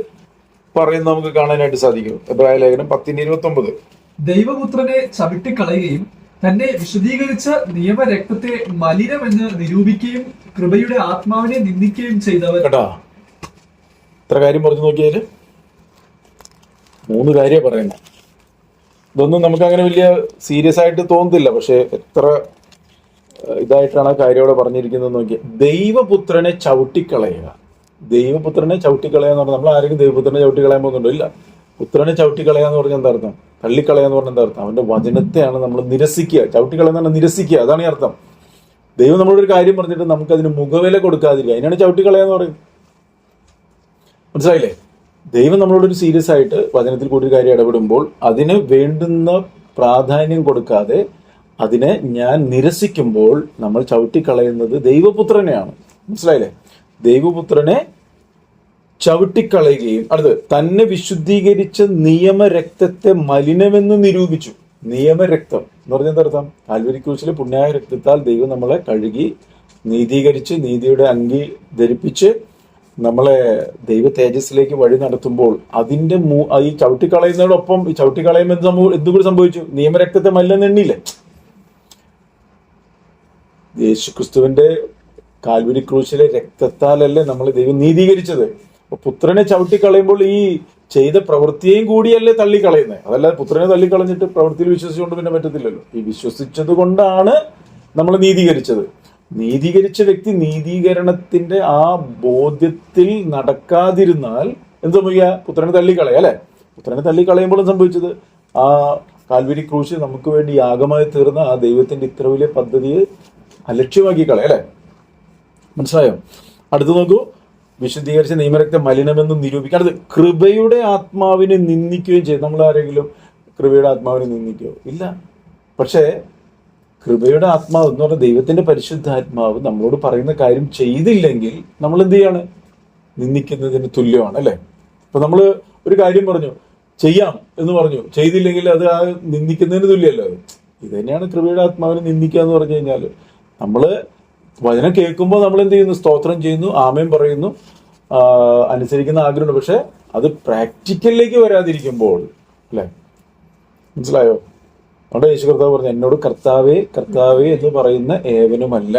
പറയുന്നത് നമുക്ക് കാണാനായിട്ട് സാധിക്കും. എബ്രായ ലേഖനം 10:29. ദൈവപുത്രനെ ചവിട്ടിക്കളയുകയും തന്നെ വിശദീകരിച്ച നിയമരക്തത്തെ മലിനമെന്ന് നിരൂപിക്കുകയും കൃപയുടെ ആത്മാവിനെ നിന്ദിക്കുകയും ചെയ്തവർ. കേട്ടാ, ഇത്ര കാര്യം പറഞ്ഞു നോക്കിയാല് 3 കാര്യം പറയുന്നത്. ഇതൊന്നും നമുക്ക് അങ്ങനെ വലിയ സീരിയസ് ആയിട്ട് തോന്നുന്നില്ല, പക്ഷെ എത്ര ഇതായിട്ടാണ് ആ കാര്യം അവിടെ പറഞ്ഞിരിക്കുന്നത് നോക്കിയാൽ, ദൈവപുത്രനെ ചവിട്ടിക്കളയുക. ദൈവപുത്രനെ ചവിട്ടിക്കളയുക എന്ന് പറഞ്ഞാൽ നമ്മൾ ആരെങ്കിലും ദൈവപുത്രനെ ചവിട്ടിക്കളയാൻ പോകുന്നുണ്ടോ? ഇല്ല. പുത്രനെ ചവിട്ടിക്കളയുക എന്ന് പറഞ്ഞാൽ എന്താ അർത്ഥം? തള്ളിക്കളയുക എന്ന് പറഞ്ഞാൽ എന്താ അർത്ഥം? അവന്റെ വചനത്തെയാണ് നമ്മൾ നിരസിക്കുക. ചവിട്ടിക്കളയുക എന്ന് പറഞ്ഞാൽ നിരസിക്കുക, അതാണ് ഈ അർത്ഥം. ദൈവം നമ്മളൊരു കാര്യം പറഞ്ഞിട്ട് നമുക്കതിന് മുഖവില കൊടുക്കാതിരിക്കുക, അതിനാണ് ചവിട്ടിക്കളയുക എന്ന് പറയുന്നത്. മനസ്സിലായില്ലേ? ദൈവം നമ്മളോടൊരു സീരിയസ് ആയിട്ട് വചനത്തിൽ കൂടി ഒരു കാര്യം ഇടപെടുമ്പോൾ അതിന് വേണ്ടുന്ന പ്രാധാന്യം കൊടുക്കാതെ അതിനെ ഞാൻ നിരസിക്കുമ്പോൾ നമ്മൾ ചവിട്ടിക്കളയുന്നത് ദൈവപുത്രനെയാണ്. മനസ്സിലായില്ലേ? ദൈവപുത്രനെ ചവിട്ടിക്കളയുകയും അടുത്ത് തന്നെ വിശുദ്ധീകരിച്ച നിയമരക്തത്തെ മലിനമെന്ന് നിരൂപിച്ചു. നിയമരക്തം എന്ന് പറഞ്ഞ അർത്ഥം, കാൽവരി ക്രൂശിലെ പുണ്യായ രക്തത്താൽ ദൈവം നമ്മളെ കഴുകി നീതീകരിച്ച് നീതിയുടെ അങ്കി ധരിപ്പിച്ച് നമ്മളെ ദൈവ തേജസ്സിലേക്ക് വഴി നടത്തുമ്പോൾ അതിന്റെ ഈ ചവിട്ടിക്കളയുന്നതോടൊപ്പം ഈ ചവിട്ടിക്കളയുമ്പോൾ എന്തുകൂടി സംഭവിച്ചു? നിയമരക്തത്തെ മലിനെന്ന് എണ്ണിയില്ലേ? യേശുക്രിസ്തുവിന്റെ കാൽവരി ക്രൂശിലെ രക്തത്താലല്ലേ നമ്മൾ ദൈവം നീതീകരിച്ചത്. അപ്പൊ പുത്രനെ ചവിട്ടിക്കളയുമ്പോൾ ഈ ചെയ്ത പ്രവൃത്തിയെയും കൂടിയല്ലേ തള്ളിക്കളയുന്നത്. അതല്ലാതെ പുത്രനെ തള്ളിക്കളഞ്ഞിട്ട് പ്രവൃത്തിയിൽ വിശ്വസിച്ചുകൊണ്ട് പിന്നെ പറ്റത്തില്ലല്ലോ. ഈ വിശ്വസിച്ചത് കൊണ്ടാണ് നമ്മൾ നീതീകരിച്ചത്. നീതീകരിച്ച വ്യക്തി നീതീകരണത്തിന്റെ ആ ബോധ്യത്തിൽ നടക്കാതിരുന്നാൽ എന്ത് സംഭവിക്കുക? പുത്രനെ തള്ളിക്കളയ അല്ലെ? പുത്രനെ തള്ളിക്കളയുമ്പോഴും സംഭവിച്ചത് ആ കാൽവരി ക്രൂശ് നമുക്ക് വേണ്ടി യാഗമായി തീർന്ന ആ ദൈവത്തിന്റെ ഇത്ര വലിയ പദ്ധതിയെ അലക്ഷ്യമാക്കി കളയ അല്ലെ? മനസ്സിലായോ? അടുത്ത് നോക്കൂ, വിശുദ്ധീകരിച്ച നിയമരക്തം മലിനമെന്ന് നിരൂപിക്കുക. അടുത്ത് കൃപയുടെ ആത്മാവിനെ നിന്ദിക്കുകയും ചെയ്തു. നമ്മൾ ആരെങ്കിലും കൃപയുടെ ആത്മാവിനെ നിന്ദിക്കുകയോ? ഇല്ല. പക്ഷേ കൃപയുടെ ആത്മാവ് എന്ന് പറഞ്ഞാൽ ദൈവത്തിന്റെ പരിശുദ്ധാത്മാവ് നമ്മളോട് പറയുന്ന കാര്യം ചെയ്തില്ലെങ്കിൽ നമ്മൾ എന്ത് ചെയ്യാണ്? നിന്ദിക്കുന്നതിന് തുല്യമാണ് അല്ലെ? അപ്പൊ നമ്മൾ ഒരു കാര്യം പറഞ്ഞു, ചെയ്യാം എന്ന് പറഞ്ഞു, ചെയ്തില്ലെങ്കിൽ അത് ആ നിന്ദിക്കുന്നതിന് തുല്യമല്ലോ. ഇത് തന്നെയാണ് കൃപയുടെ ആത്മാവിനെ നിന്ദിക്കുക എന്ന് പറഞ്ഞു കഴിഞ്ഞാൽ. നമ്മള് വചനം കേൾക്കുമ്പോൾ നമ്മൾ എന്ത് ചെയ്യുന്നു? സ്തോത്രം ചെയ്യുന്നു, ആമേൻ പറയുന്നു, അനുസരിക്കുന്ന ആഗ്രഹമുണ്ട്. പക്ഷെ അത് പ്രാക്ടിക്കലിലേക്ക് വരാതിരിക്കുമ്പോൾ അല്ലെ? മനസ്സിലായോ? അവിടെ യേശു കർത്താവ് പറഞ്ഞു, എന്നോട് കർത്താവേ കർത്താവേ എന്ന് പറയുന്ന ഏവനുമല്ല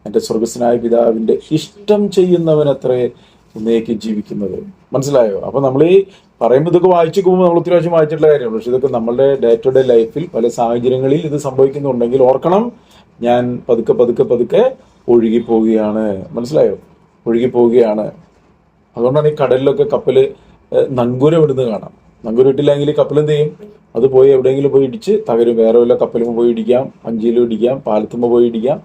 എൻ്റെ സ്വർഗസ്വനായ പിതാവിന്റെ ഇഷ്ടം ചെയ്യുന്നവൻ അത്രേ എന്നേക്ക് ജീവിക്കുന്നത്. മനസ്സിലായോ? അപ്പൊ നമ്മൾ ഈ പറയുമ്പോൾ ഇതൊക്കെ വായിച്ചു പോകുമ്പോൾ നമ്മൾ ഒത്തിരി പ്രാവശ്യം വായിച്ചിട്ടുള്ള കാര്യമാണ്. പക്ഷെ ഇതൊക്കെ നമ്മളുടെ ഡേ ടു ഡേ ലൈഫിൽ പല സാഹചര്യങ്ങളിൽ ഇത് സംഭവിക്കുന്നുണ്ടെങ്കിൽ ഓർക്കണം, ഞാൻ പതുക്കെ പതുക്കെ പതുക്കെ ഒഴുകി പോവുകയാണ്. മനസ്സിലായോ? ഒഴുകി പോവുകയാണ്. അതുകൊണ്ടാണ് ഈ കടലിലൊക്കെ കപ്പല് നങ്കൂരം ഇടുന്നത് കാണാം. നങ്കൂരം ഇട്ടില്ലെങ്കിൽ കപ്പൽ എന്ത് ചെയ്യും? അത് പോയി എവിടെയെങ്കിലും പോയി ഇടിച്ച് തകരും. വേറെ വല്ല കപ്പലുമ്പോൾ പോയി ഇടിക്കാം, വഞ്ചിയിലും ഇടിക്കാം, പാലത്തുമ്പോൾ പോയി ഇടിക്കാം.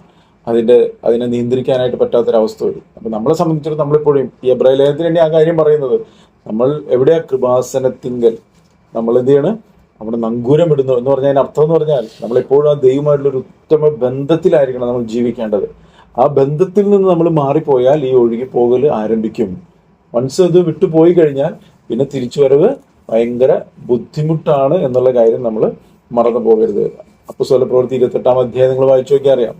അതിനെ നിയന്ത്രിക്കാനായിട്ട് പറ്റാത്തൊരവസ്ഥ വരും. അപ്പൊ നമ്മളെ സംബന്ധിച്ചിടത്തോളം നമ്മളിപ്പോഴും ഈ എബ്രായ ലേഖനത്തിന് തന്നെ ആ കാര്യം പറയുന്നത്, നമ്മൾ എവിടെയാ? കൃപാസനത്തിങ്കൽ നമ്മൾ എന്ത് ചെയ്യണം? അവിടെ നങ്കൂരം ഇടുന്നു എന്ന് പറഞ്ഞാൽ അതിന് അർത്ഥം എന്ന് പറഞ്ഞാൽ നമ്മളെപ്പോഴും ആ ദൈവമായിട്ടുള്ള ഒരു ഉത്തമ ബന്ധത്തിലായിരിക്കണം നമ്മൾ ജീവിക്കേണ്ടത്. ആ ബന്ധത്തിൽ നിന്ന് നമ്മൾ മാറിപ്പോയാൽ ഈ ഒഴുകി പോകൽ ആരംഭിക്കും. വൺസ് അത് വിട്ടുപോയി കഴിഞ്ഞാൽ പിന്നെ തിരിച്ചുവരവ് ഭയങ്കര ബുദ്ധിമുട്ടാണ് എന്നുള്ള കാര്യം നമ്മൾ മറന്നു പോകരുത്. അപ്പോസ്തല പ്രവൃത്തി 28-ാം അധ്യായം നിങ്ങൾ വായിച്ചു നോക്കിയാൽ അറിയാം.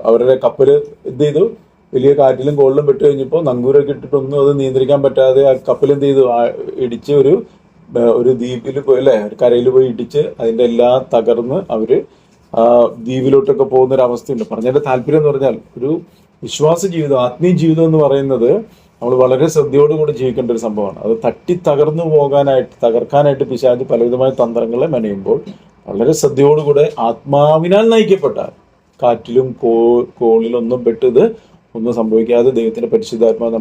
അവരുടെ കപ്പല് എന്ത് ചെയ്തു? വലിയ കാറ്റിലും കോളിലും പെട്ട് കഴിഞ്ഞപ്പോൾ നങ്കൂരൊക്കെ ഇട്ടിട്ടൊന്നും അത് നിയന്ത്രിക്കാൻ പറ്റാതെ ആ കപ്പൽ എന്ത് ചെയ്തു? ഇടിച്ച് ഒരു ദ്വീപിൽ പോയി അല്ലെ, ഒരു കരയിൽ പോയി ഇടിച്ച് അതിന്റെ എല്ലാം തകർന്ന് അവര് ആ ദ്വീപിലോട്ടൊക്കെ പോകുന്ന ഒരു അവസ്ഥയുണ്ട്. പറഞ്ഞതിന്റെ താല്പര്യം എന്ന് പറഞ്ഞാൽ ഒരു വിശ്വാസ ജീവിതം, ആത്മീയ ജീവിതം എന്ന് പറയുന്നത് നമ്മൾ വളരെ ശ്രദ്ധയോടുകൂടി ജീവിക്കേണ്ട ഒരു സംഭവമാണ്. അത് തകർക്കാനായിട്ട് പിശാച് പലവിധമായ തന്ത്രങ്ങളെ മെനയുമ്പോൾ വളരെ ശ്രദ്ധയോടുകൂടെ ആത്മാവിനാൽ നയിക്കപ്പെട്ട കാറ്റിലും കോളിലൊന്നും പെട്ടത് ഒന്നും സംഭവിക്കാതെ ദൈവത്തിന്റെ പരിശുദ്ധാത്മാവ്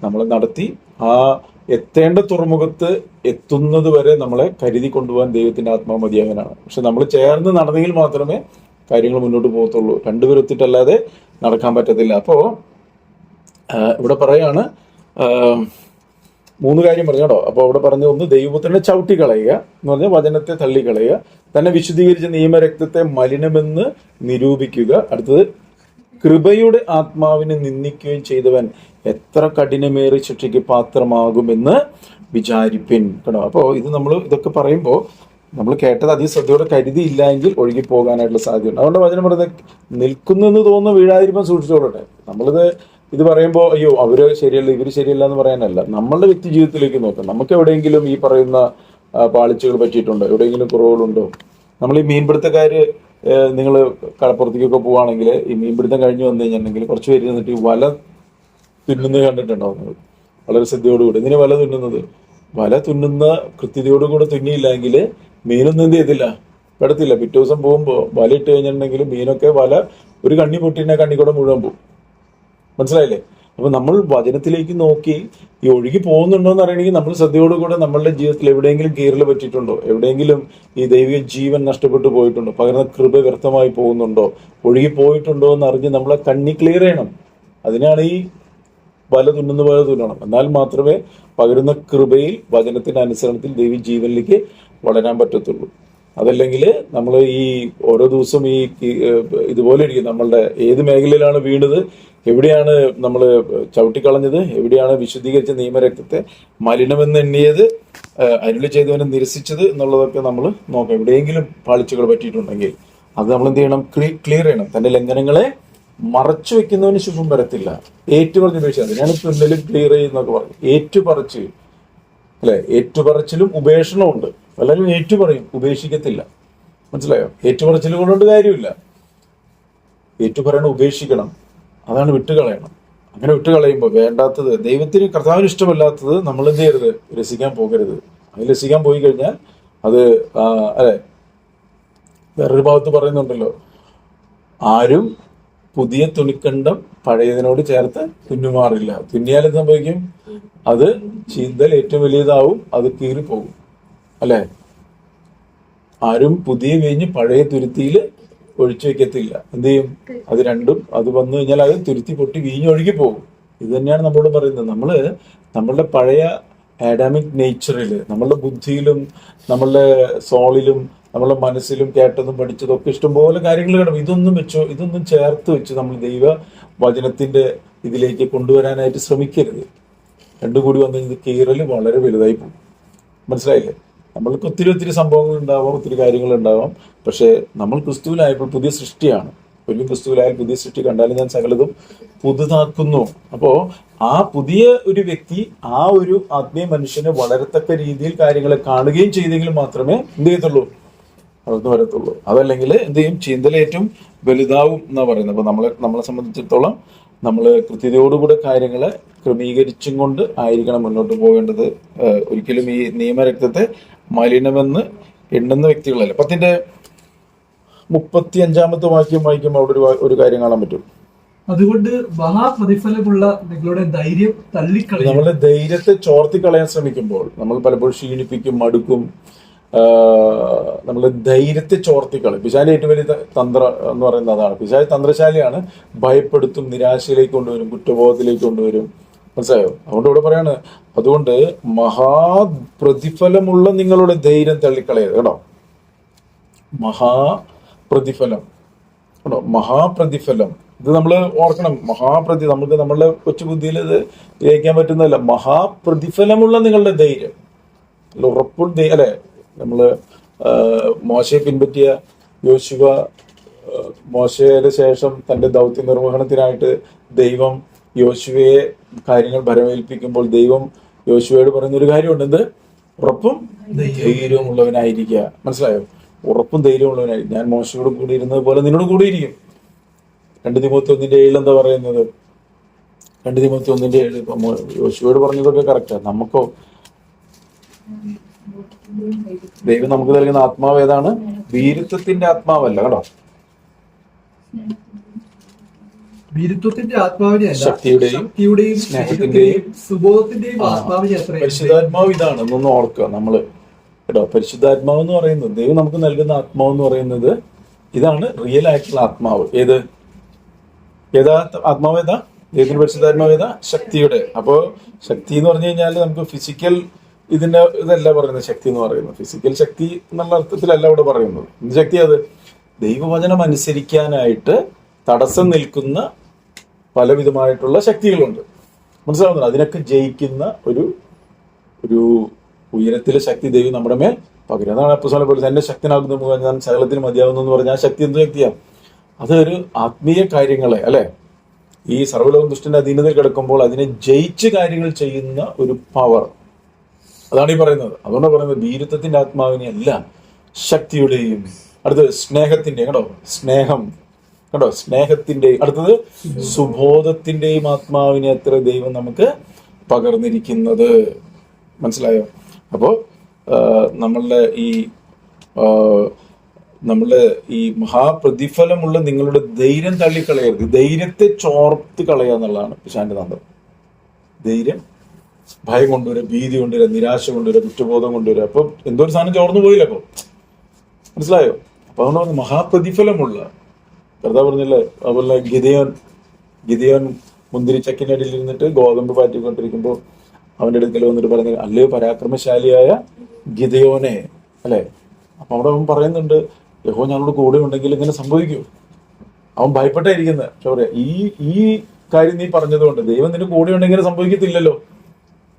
നമ്മളെ നടത്തി ആ എത്തേണ്ട തുറമുഖത്ത് എത്തുന്നത് വരെ നമ്മളെ കരുതി കൊണ്ടുപോകാൻ ദൈവത്തിന്റെ ആത്മാവ് മതിയാകാനാണ്. പക്ഷെ നമ്മൾ ചേർന്ന് നടന്നെങ്കിൽ മാത്രമേ കാര്യങ്ങൾ മുന്നോട്ട് പോകത്തുള്ളൂ. രണ്ടുപേരും ഒത്തിട്ടല്ലാതെ നടക്കാൻ പറ്റത്തില്ല. അപ്പോ ഇവിടെ പറയാണ് 3 കാര്യം പറഞ്ഞോ. അപ്പൊ അവിടെ പറഞ്ഞ ഒന്ന്, ദൈവപുത്രനെ ചവിട്ടിക്കളയുക എന്ന് പറഞ്ഞാൽ വചനത്തെ തള്ളിക്കളയുക. തന്നെ വിശുദ്ധീകരിച്ച നിയമരക്തത്തെ മലിനമെന്ന് നിരൂപിക്കുക. അടുത്തത്, കൃപയുടെ ആത്മാവിനെ നിന്ദിക്കുകയും ചെയ്തവൻ എത്ര കഠിനമേറിയ ശിക്ഷയ്ക്ക് പാത്രമാകുമെന്ന് വിചാരിപ്പിൻ. കേട്ടോ? അപ്പോൾ ഇതൊക്കെ പറയുമ്പോൾ നമ്മൾ കേട്ടത് അധികം ശ്രദ്ധയോടെ കരുതിയില്ല എങ്കിൽ ഒഴുകി പോകാനായിട്ടുള്ള സാധ്യതയുണ്ട്. അതുകൊണ്ട് വചനം പറയുന്നത് നിൽക്കുന്നു എന്ന് തോന്നുന്നു വീഴാതിരിക്കാൻ സൂക്ഷിച്ചോളട്ടെ. ഇത് പറയുമ്പോൾ അയ്യോ അവര് ശരിയല്ല ഇവര് ശരിയല്ല എന്ന് പറയാനല്ല, നമ്മളുടെ വ്യക്തി ജീവിതത്തിലേക്ക് നോക്കാം. നമുക്ക് എവിടെയെങ്കിലും ഈ പറയുന്ന പാളിച്ചകൾ പറ്റിയിട്ടുണ്ടോ, എവിടെയെങ്കിലും കുറവുകളുണ്ടോ? നമ്മൾ ഈ മീൻപിടുത്തക്കാര് നിങ്ങൾ കടപ്പുറത്തേക്കൊക്കെ പോവുകയാണെങ്കിൽ ഈ മീൻപിടുത്തം കഴിഞ്ഞ് വന്നു കഴിഞ്ഞിട്ടുണ്ടെങ്കിൽ കുറച്ച് പേര് നിന്നിട്ട് ഈ വല തുന്നുന്നത് കണ്ടിട്ടുണ്ടാവും നിങ്ങൾ വളരെ ശ്രദ്ധയോടുകൂടി. ഇതിന് വല തുന്നുന്നത്, വല തുന്നുന്ന കൃത്യതയോടുകൂടെ തുന്നിയില്ലെങ്കിൽ മീനൊന്നും എന്ത് ചെയ്തില്ല, പെടത്തില്ല. പിറ്റേ ദിവസം പോകുമ്പോൾ വല ഇട്ട് കഴിഞ്ഞിട്ടുണ്ടെങ്കിൽ മീനൊക്കെ വല ഒരു കണ്ണി പൊട്ടിനെ കണ്ണിക്കൂടെ മുഴുവൻ പോകും. മനസ്സിലായില്ലേ? അപ്പൊ നമ്മൾ വചനത്തിലേക്ക് നോക്കി ഈ ഒഴുകി പോകുന്നുണ്ടോ എന്ന് അറിയണമെങ്കിൽ നമ്മൾ ശ്രദ്ധയോടുകൂടെ നമ്മളുടെ ജീവിതത്തിൽ എവിടെയെങ്കിലും കീറൽ പറ്റിയിട്ടുണ്ടോ, എവിടെയെങ്കിലും ഈ ദൈവിക ജീവൻ നഷ്ടപ്പെട്ടു പോയിട്ടുണ്ടോ, പകർന്ന കൃപ വ്യർത്ഥമായി പോകുന്നുണ്ടോ, ഒഴുകി പോയിട്ടുണ്ടോ എന്ന് അറിഞ്ഞ് നമ്മളെ കണ്ണി ക്ലിയർ ചെയ്യണം. അതിനാണ് ഈ വല തുന്നുന്ന പോലെ തുന്നണം. എന്നാൽ മാത്രമേ പകരുന്ന കൃപയിൽ വചനത്തിന്റെ അനുസരണത്തിൽ ദൈവി ജീവനിലേക്ക് വളരാൻ പറ്റത്തുള്ളൂ. അതല്ലെങ്കിൽ നമ്മൾ ഈ ഓരോ ദിവസം ഈ ഇതുപോലെ ഇരിക്കും. നമ്മളുടെ ഏത് മേഖലയിലാണ് വീണത്, എവിടെയാണ് നമ്മൾ ചവിട്ടിക്കളഞ്ഞത്, എവിടെയാണ് വിശുദ്ധീകരിച്ച നിയമരക്തത്തെ മലിനമെന്ന് എണ്ണിയത്, അരുളി ചെയ്തവനെ നിരസിച്ചത് എന്നുള്ളതൊക്കെ നമ്മൾ നോക്കാം. എവിടെയെങ്കിലും പാളിച്ചകൾ പറ്റിയിട്ടുണ്ടെങ്കിൽ അത് നമ്മൾ എന്ത് ചെയ്യണം, ക്ലിയർ ചെയ്യണം. തന്റെ ലംഘനങ്ങളെ മറച്ചു വെക്കുന്നവന് ശുഭം വരത്തില്ല. ഏറ്റുപറഞ്ഞ് ഉപേക്ഷിച്ചത് ഞാൻ തുന്നലും ക്ലിയർ ചെയ്യുന്നൊക്കെ പറഞ്ഞു. ഏറ്റുപറച്ച് അല്ലെ, ഏറ്റുപറച്ചിലും ഉപേക്ഷണവും ഉണ്ട്. പലരും ഏറ്റുപറയും, ഉപേക്ഷിക്കത്തില്ല. മനസ്സിലായോ? ഏറ്റുപറച്ചിൽ കൊണ്ടുകൊണ്ട് കാര്യമില്ല. ഏറ്റുപറയണം, ഉപേക്ഷിക്കണം, അതാണ് വിട്ടുകളയണം. അങ്ങനെ വിട്ടുകളയുമ്പോൾ വേണ്ടാത്തത്, ദൈവത്തിന് കർത്താവിന് ഇഷ്ടമല്ലാത്തത് നമ്മൾ എന്ത് ചെയ്യരുത്, രസിക്കാൻ പോകരുത്. അതിൽ രസിക്കാൻ പോയി കഴിഞ്ഞാൽ അത് അല്ലെ, വേറൊരു ഭാഗത്ത് പറയുന്നുണ്ടല്ലോ, ആരും പുതിയ തുണിക്കണ്ടം പഴയതിനോട് ചേർത്ത് തുന്നുമാറില്ല. തുന്നിയാൽ എന്ത് സംഭവിക്കും? അത് ചീന്തൽ ഏറ്റവും വലിയതാവും, അത് കീറിപ്പോകും. അല്ലെ, ആരും പുതിയ വീഞ്ഞ് പഴയ തുരുത്തിയിൽ ഒഴിച്ചു വെക്കത്തില്ല. എന്ത് ചെയ്യും? അത് രണ്ടും അത് വന്നു കഴിഞ്ഞാൽ അത് തുരുത്തി പൊട്ടി വീഞ്ഞ് ഒഴുകി പോകും. ഇത് തന്നെയാണ് നമ്മളോട് പറയുന്നത്. നമ്മളുടെ പഴയ ആഡാമിക് നേച്ചറിൽ, നമ്മളുടെ ബുദ്ധിയിലും നമ്മളുടെ സോളിലും നമ്മളുടെ മനസ്സിലും കേട്ടതും പഠിച്ചതും ഒക്കെ ഇഷ്ടംപോലെ കാര്യങ്ങൾ കാണും. ഇതൊന്നും ചേർത്ത് വെച്ച് നമ്മൾ ദൈവ വചനത്തിന്റെ ഇതിലേക്ക് കൊണ്ടുവരാനായിട്ട് ശ്രമിക്കരുത്. രണ്ടും കൂടി വന്നു കഴിഞ്ഞാൽ കീറൽ വളരെ വലുതായി പോകും. മനസ്സിലായില്ലേ? നമ്മൾക്ക് ഒത്തിരി സംഭവങ്ങൾ ഉണ്ടാവാം, ഒത്തിരി കാര്യങ്ങൾ ഉണ്ടാവാം. പക്ഷെ നമ്മൾ ക്രിസ്തുവിലായപ്പോൾ പുതിയ സൃഷ്ടിയാണ്. ഒരു ക്രിസ്തുവിലായാൽ പുതിയ സൃഷ്ടി കണ്ടാലും ഞാൻ സകലതും പുതുതാക്കുന്നു. അപ്പോ ആ പുതിയ ഒരു വ്യക്തി ആ ഒരു ആത്മീയ മനുഷ്യനെ വളരത്തക്ക രീതിയിൽ കാര്യങ്ങളെ കാണുകയും ചെയ്തെങ്കിൽ മാത്രമേ എന്ത് ചെയ്യത്തുള്ളൂ, വളർന്നു വരത്തുള്ളൂ. അതല്ലെങ്കിൽ എന്ത് ചെയ്യും? ചീന്തലേറ്റവും വലുതാവും എന്നാ പറയുന്നത്. അപ്പൊ നമ്മളെ സംബന്ധിച്ചിടത്തോളം നമ്മൾ കൃത്യതയോടുകൂടെ കാര്യങ്ങളെ ക്രമീകരിച്ചും കൊണ്ട് ആയിരിക്കണം മുന്നോട്ട് പോകേണ്ടത്. ഒരിക്കലും ഈ നിയമരക്തത്തെ മലിനമെന്ന് എണ്ണുന്ന വ്യക്തികളല്ല. 10:35 വാക്യം വായിക്കുമ്പോൾ അവിടെ ഒരു കാര്യം കാണാൻ പറ്റും. അതുകൊണ്ട് മഹാപ്രതിഫലമുള്ള നിങ്ങളുടെ ധൈര്യം തള്ളിക്കളയും. നമ്മുടെ ധൈര്യത്തെ ചോർത്തിക്കളയാൻ ശ്രമിക്കുമ്പോൾ നമ്മൾ പലപ്പോഴും ക്ഷീണിപ്പിക്കും, മടുക്കും. നമ്മൾ ധൈര്യത്തെ ചോർത്തിക്കളയും. പിശാചിന്റെ ഏറ്റവും വലിയ തന്ത്രം എന്ന് പറയുന്നത് അതാണ്. പിശാച് തന്ത്രശാലിയാണ്. ഭയപ്പെടുത്തും, നിരാശയിലേക്ക് കൊണ്ടുവരും, കുറ്റബോധത്തിലേക്ക് കൊണ്ടുവരും. മനസ്സിലായോ? അതുകൊണ്ട് ഇവിടെ പറയാണ്, അതുകൊണ്ട് മഹാപ്രതിഫലമുള്ള നിങ്ങളുടെ ധൈര്യം തള്ളിക്കളയത്. കേട്ടോ, മഹാപ്രതിഫലം. കേട്ടോ, മഹാപ്രതിഫലം. ഇത് നമ്മൾ ഓർക്കണം. നമുക്ക് നമ്മളുടെ കൊച്ചുബുദ്ധിയിൽ ഇത് ഗ്രഹിക്കാൻ പറ്റുന്നതല്ല. മഹാപ്രതിഫലമുള്ള നിങ്ങളുടെ ധൈര്യം, ഉറപ്പും അല്ലെ. നമ്മള് മോശയെ പിൻപറ്റിയ യോശുവ, മോശയുടെ ശേഷം തന്റെ ദൗത്യ നിർവഹണത്തിനായിട്ട് ദൈവം യോശുവയെ കാര്യങ്ങൾ ഭരമേൽപ്പിക്കുമ്പോൾ ദൈവം യോശുവയോട് പറയുന്നൊരു കാര്യമുണ്ട്. എന്ത്? ഉറപ്പും ധൈര്യവും ഉള്ളവനായിരിക്കുക. മനസ്സിലായോ? ഉറപ്പും ധൈര്യമുള്ളവനായി. ഞാൻ മോശയോട് കൂടി ഇരുന്നത് പോലെ നിന്നോട് കൂടിയിരിക്കും. 2 തിമോത്തി 1:7 എന്താ പറയുന്നത്? 2 തിമോത്തി 1:7 യോശുവയോട് പറഞ്ഞതൊക്കെ കറക്റ്റാ. നമുക്കോ ദൈവം നമുക്ക് നൽകുന്ന ആത്മാവ് ഏതാണ്? വീരത്വത്തിന്റെ ആത്മാവല്ല. കേട്ടോ, വീരത്വത്തിന്റെ ആത്മാവിനെ, ശക്തിയുടെയും സ്നേഹത്തിന്റെയും സുബോധത്തിന്റെയും ആത്മാവിനെ. പരിശുദ്ധാത്മാവ് ഇതാണ്, എന്നൊന്ന് ഓർക്കുക നമ്മള്. കേട്ടോ, പരിശുദ്ധാത്മാവ് എന്ന് പറയുന്നത്, ദൈവം നമുക്ക് നൽകുന്ന ആത്മാവ് എന്ന് പറയുന്നത് ഇതാണ് റിയൽ ആയിട്ടുള്ള ആത്മാവ്. ഏതാ ആത്മാവ്? ഏതാ? ദൈവത്തിന്റെ പരിശുദ്ധാത്മാവ് ഏതാ? ശക്തിയുടെ. അപ്പോ ശക്തി എന്ന് പറഞ്ഞു കഴിഞ്ഞാൽ നമുക്ക് ഫിസിക്കൽ ഇതല്ല പറയുന്നത്. ശക്തി എന്ന് പറയുന്നത് ഫിസിക്കൽ ശക്തി എന്നുള്ള അർത്ഥത്തിലല്ല ഇവിടെ പറയുന്നത്. എന്ത് ശക്തി? അത് ദൈവവചനം അനുസരിക്കാനായിട്ട് തടസ്സം നിൽക്കുന്ന പലവിധമായിട്ടുള്ള ശക്തികളുണ്ട്. മനസ്സിലാവുന്നുണ്ട്? അതിനൊക്കെ ജയിക്കുന്ന ഒരു ഉയരത്തിലെ ശക്തി ദൈവം നമ്മുടെ മേൽ പകരും. അതാണ് അപ്പോസ്തലൻ പോലെ എന്നെ ശക്തനാകുന്ന മുഖം ഞാൻ സകലത്തിന് മതിയാവുന്നു എന്ന് പറഞ്ഞാൽ ആ ശക്തി എന്ത് ശക്തിയാ? അതൊരു ആത്മീയ കാര്യങ്ങളെ അല്ലെ, ഈ സർവ്വലോക ദുഷ്ടന്റെ അധീനതയിൽ കിടക്കുമ്പോൾ അതിനെ ജയിച്ച് കാര്യങ്ങൾ ചെയ്യുന്ന ഒരു പവർ, അതാണ് ഈ പറയുന്നത്. അതുകൊണ്ടാണ് പറയുന്നത് ഭീരുത്വത്തിന്റെ ആത്മാവിനെ അല്ല, ശക്തിയുടെയും, അടുത്തത് സ്നേഹത്തിന്റെ, കേട്ടോ സ്നേഹം, കേട്ടോ സ്നേഹത്തിന്റെയും, അടുത്തത് സുബോധത്തിന്റെയും ആത്മാവിനെ അത്ര ദൈവം നമുക്ക് പകർന്നിരിക്കുന്നത്. മനസ്സിലായോ? അപ്പോ നമ്മളുടെ ഈ മഹാപ്രതിഫലമുള്ള നിങ്ങളുടെ ധൈര്യം തള്ളിക്കളയരുത്. ധൈര്യത്തെ ചോർത്ത് കളയുക എന്നുള്ളതാണ് പിശാചിന്റെ തന്ത്രം. ധൈര്യം ഭയം കൊണ്ടുവരിക, ഭീതി കൊണ്ടുവരിക, നിരാശ കൊണ്ടുവരിക, കുറ്റബോധം കൊണ്ടുവരിക. അപ്പൊ എന്തോ ഒരു സാധനം ചോർന്നു പോയില്ല. അപ്പൊ മനസ്സിലായോ? അപ്പൊ അതുകൊണ്ട് മഹാപ്രതിഫലമുള്ള കർത്താവ് പറഞ്ഞില്ലേ, അതുപോലെ ഗിദെയോൻ മുന്തിരിച്ചക്കിനടിയിൽ ഇരുന്നിട്ട് ഗോതമ്പ് പാറ്റിക്കൊണ്ടിരിക്കുമ്പോൾ അവന്റെ അടുക്കൽ വന്നിട്ട് പറയുന്നത്, അല്ലയോ പരാക്രമശാലിയായ ഗിദെയോനെ, അല്ലെ? അപ്പൊ അവിടെ അവൻ പറയുന്നുണ്ട്, യഹോവ ഞങ്ങളോട് കൂടെ ഉണ്ടെങ്കിൽ ഇങ്ങനെ സംഭവിക്കൂ. അവൻ ഭയപ്പെട്ടായിരിക്കുന്നത്. പക്ഷെ പറയാ, ഈ കാര്യം നീ പറഞ്ഞതുകൊണ്ട് ദൈവം നിന്റെ കൂടെ ഉണ്ടെങ്കിൽ സംഭവിക്കത്തില്ലല്ലോ.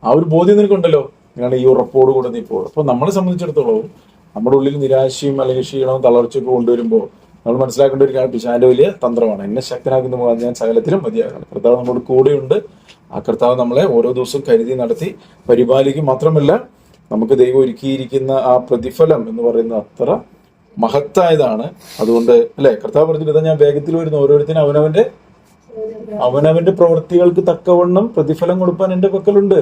ആ ഒരു ബോധ്യം നിനക്കുണ്ടല്ലോ. അങ്ങനെയാണ് ഈ ഉറപ്പോട് കൂടെ നീ പോകും. അപ്പൊ നമ്മളെ സംബന്ധിച്ചിടത്തോളം നമ്മുടെ ഉള്ളിൽ നിരാശയും അല്ലെങ്കിൽ ക്ഷീണവും തളർച്ചയൊക്കെ കൊണ്ടുവരുമ്പോൾ നമ്മൾ മനസ്സിലാക്കേണ്ട ഒരു കാര്യം പിശാചിന്റെ വലിയ തന്ത്രമാണ്. എന്നെ ശക്തനാക്കുന്ന മുഖം ഞാൻ സകലത്തിലും മതിയാകണം. കർത്താവ് നമ്മുടെ കൂടെയുണ്ട്. ആ കർത്താവ് നമ്മളെ ഓരോ ദിവസവും കരുതി നടത്തി പരിപാലിക്കും. മാത്രമല്ല നമുക്ക് ദൈവം ഒരുക്കിയിരിക്കുന്ന ആ പ്രതിഫലം എന്ന് പറയുന്നത് അത്ര മഹത്തായതാണ്. അതുകൊണ്ട് അല്ലെ കർത്താവ് പറഞ്ഞിട്ട് ഞാൻ വേഗത്തിൽ വരുന്ന ഓരോരുത്തരും അവനവന്റെ പ്രവൃത്തികൾക്ക് തക്കവണ്ണം പ്രതിഫലം കൊടുക്കാൻ എന്റെ പക്കലുണ്ട്.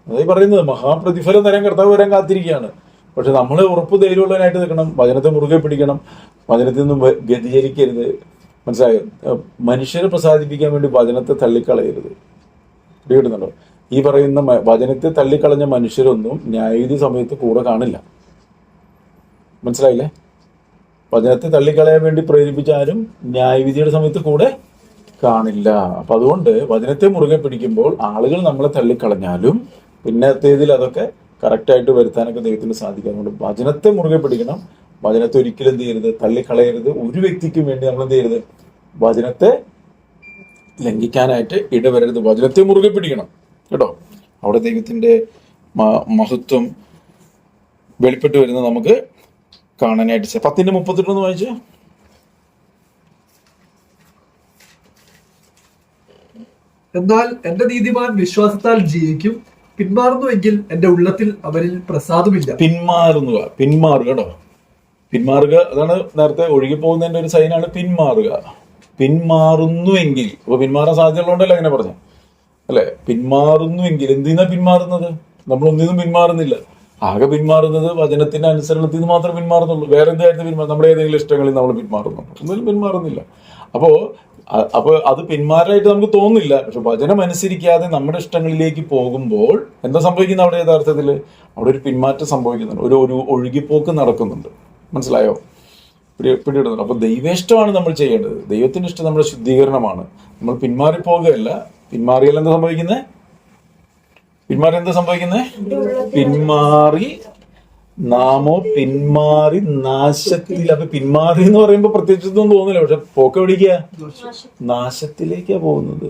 അതായി പറയുന്നത് മഹാപ്രതിഫലം തരാൻ കർത്താവ് വരാൻ കാത്തിരിക്കുകയാണ്. പക്ഷെ നമ്മൾ ഉറപ്പ് ധൈര്യമുള്ളവനായിട്ട് നിൽക്കണം. വചനത്തെ മുറുകെ പിടിക്കണം. വചനത്തിൽ നിന്നും വ്യതിചലിക്കരുത്. മനസ്സിലായോ? മനുഷ്യരെ പ്രസാദിപ്പിക്കാൻ വേണ്ടി വചനത്തെ തള്ളിക്കളയരുത്. പിടികിട്ടുന്നുണ്ടോ? ഈ പറയുന്ന വചനത്തെ തള്ളിക്കളഞ്ഞ മനുഷ്യരൊന്നും ന്യായവിധി സമയത്ത് കൂടെ കാണില്ല. മനസ്സിലായില്ലേ? വചനത്തെ തള്ളിക്കളയാൻ വേണ്ടി പ്രേരിപ്പിച്ച ആരും ന്യായവിധിയുടെ സമയത്ത് കൂടെ കാണില്ല. അപ്പൊ അതുകൊണ്ട് വചനത്തെ മുറുകെ പിടിക്കുമ്പോൾ ആളുകൾ നമ്മളെ തള്ളിക്കളഞ്ഞാലും പിന്നത്തേതിൽ അതൊക്കെ കറക്റ്റായിട്ട് വരുത്താനൊക്കെ ദൈവത്തിന് സാധിക്കും. അതുകൊണ്ട് വചനത്തെ മുറുകെ പിടിക്കണം. വചനത്തെ ഒരിക്കലും എന്ത് ചെയ്യരുത്, തള്ളിക്കളയരുത്. ഒരു വ്യക്തിക്കും വേണ്ടി നമ്മൾ എന്ത് ചെയ്യരുത്, വചനത്തെ ലംഘിക്കാനായിട്ട് ഇടവരരുത്. വചനത്തെ മുറുകെ പിടിക്കണം കേട്ടോ. അവിടെ ദൈവത്തിന്റെ മഹത്വം വെളിപ്പെട്ട് വരുന്നത് നമുക്ക് കാണാനായിട്ട് 10:38 വായിച്ച്. എന്നാൽ എന്റെ നീതിമാൻ വിശ്വാസത്താൽ ജീവിക്കും, പിന്മാറുന്നുവെങ്കിൽ എന്റെ ഉള്ളത്തിൽ അവരിൽ പ്രസാദമില്ല. പിന്മാറുക കേട്ടോ. പിന്മാറുക, അതാണ് നേരത്തെ ഒഴുകി പോകുന്നതിന്റെ ഒരു സൈനാണ് പിന്മാറുക. പിന്മാറുന്നുവെങ്കിൽ, അപ്പൊ പിന്മാറാൻ സാധ്യതയുള്ളതുകൊണ്ടല്ലേ അങ്ങനെ പറഞ്ഞു അല്ലെ? പിന്മാറുന്നുവെങ്കിൽ എന്തിനാ പിന്മാറുന്നത്? നമ്മൾ ഒന്നിനും പിന്മാറുന്നില്ല. ആകെ പിന്മാറുന്നത് വചനത്തിന്റെ അനുസരണത്തിൽ നിന്ന് മാത്രമേ പിന്മാറുന്നുള്ളൂ. വേറെ എന്തായിരുന്നു പിന്മാറും? നമ്മുടെ ഏതെങ്കിലും ഇഷ്ടങ്ങളിൽ നമ്മൾ പിന്മാറുന്നുണ്ടോ? ഒന്നിനും പിന്മാറുന്നില്ല. അപ്പോ അത് പിന്മാറായിട്ട് നമുക്ക് തോന്നില്ല. പക്ഷെ വചനം അനുസരിക്കാതെ നമ്മുടെ ഇഷ്ടങ്ങളിലേക്ക് പോകുമ്പോൾ എന്താ സംഭവിക്കുന്നത്? അവിടെ യഥാർത്ഥത്തിൽ അവിടെ ഒരു പിന്മാറ്റം സംഭവിക്കുന്നുണ്ട്. ഒരു ഒഴുകിപ്പോക്ക് നടക്കുന്നുണ്ട്. മനസ്സിലായോ? പിടിയിടുന്നുണ്ട്. അപ്പൊ ദൈവേഷ്ടമാണ് നമ്മൾ ചെയ്യേണ്ടത്. ദൈവത്തിന്റെ ഇഷ്ടം നമ്മുടെ ശുദ്ധീകരണമാണ്. നമ്മൾ പിന്മാറിപ്പോകുകയല്ല. പിന്മാറിയാൽ എന്താ സംഭവിക്കുന്നത്? പിന്മാറി നാമോ പിന്മാറി നാശത്തിൽ. അപ്പൊ പിന്മാറി എന്ന് പറയുമ്പോ പ്രത്യേകിച്ചൊന്നും തോന്നില്ല. പക്ഷെ പോക്ക് എവിടേക്കാ? നാശത്തിലേക്കാ പോകുന്നത്.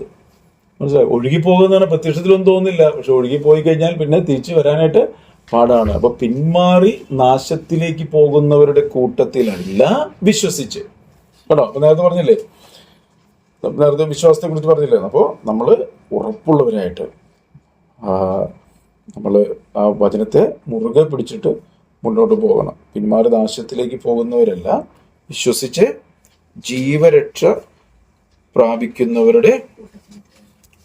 മനസ്സിലായി? ഒഴുകി പോകുന്നതാണ് പ്രത്യക്ഷത്തിലൊന്നും തോന്നില്ല. പക്ഷെ ഒഴുകി പോയി കഴിഞ്ഞാൽ പിന്നെ തിരിച്ചു വരാനായിട്ട് പാടാണ്. അപ്പൊ പിന്മാറി നാശത്തിലേക്ക് പോകുന്നവരുടെ കൂട്ടത്തിലല്ല വിശ്വസിച്ച് കേട്ടോ. അപ്പൊ നേരത്തെ പറഞ്ഞില്ലേ, നേരത്തെ വിശ്വാസത്തെ കുറിച്ച് പറഞ്ഞില്ലേ. അപ്പോ നമ്മള് ഉറപ്പുള്ളവരായിട്ട് നമ്മള് ആ വചനത്തെ മുറുകെ പിടിച്ചിട്ട് മുന്നോട്ട് പോകണം. പിന്മാറി നാശത്തിലേക്ക് പോകുന്നവരല്ല, വിശ്വസിച്ച് ജീവരക്ഷ പ്രാപിക്കുന്നവരുടെ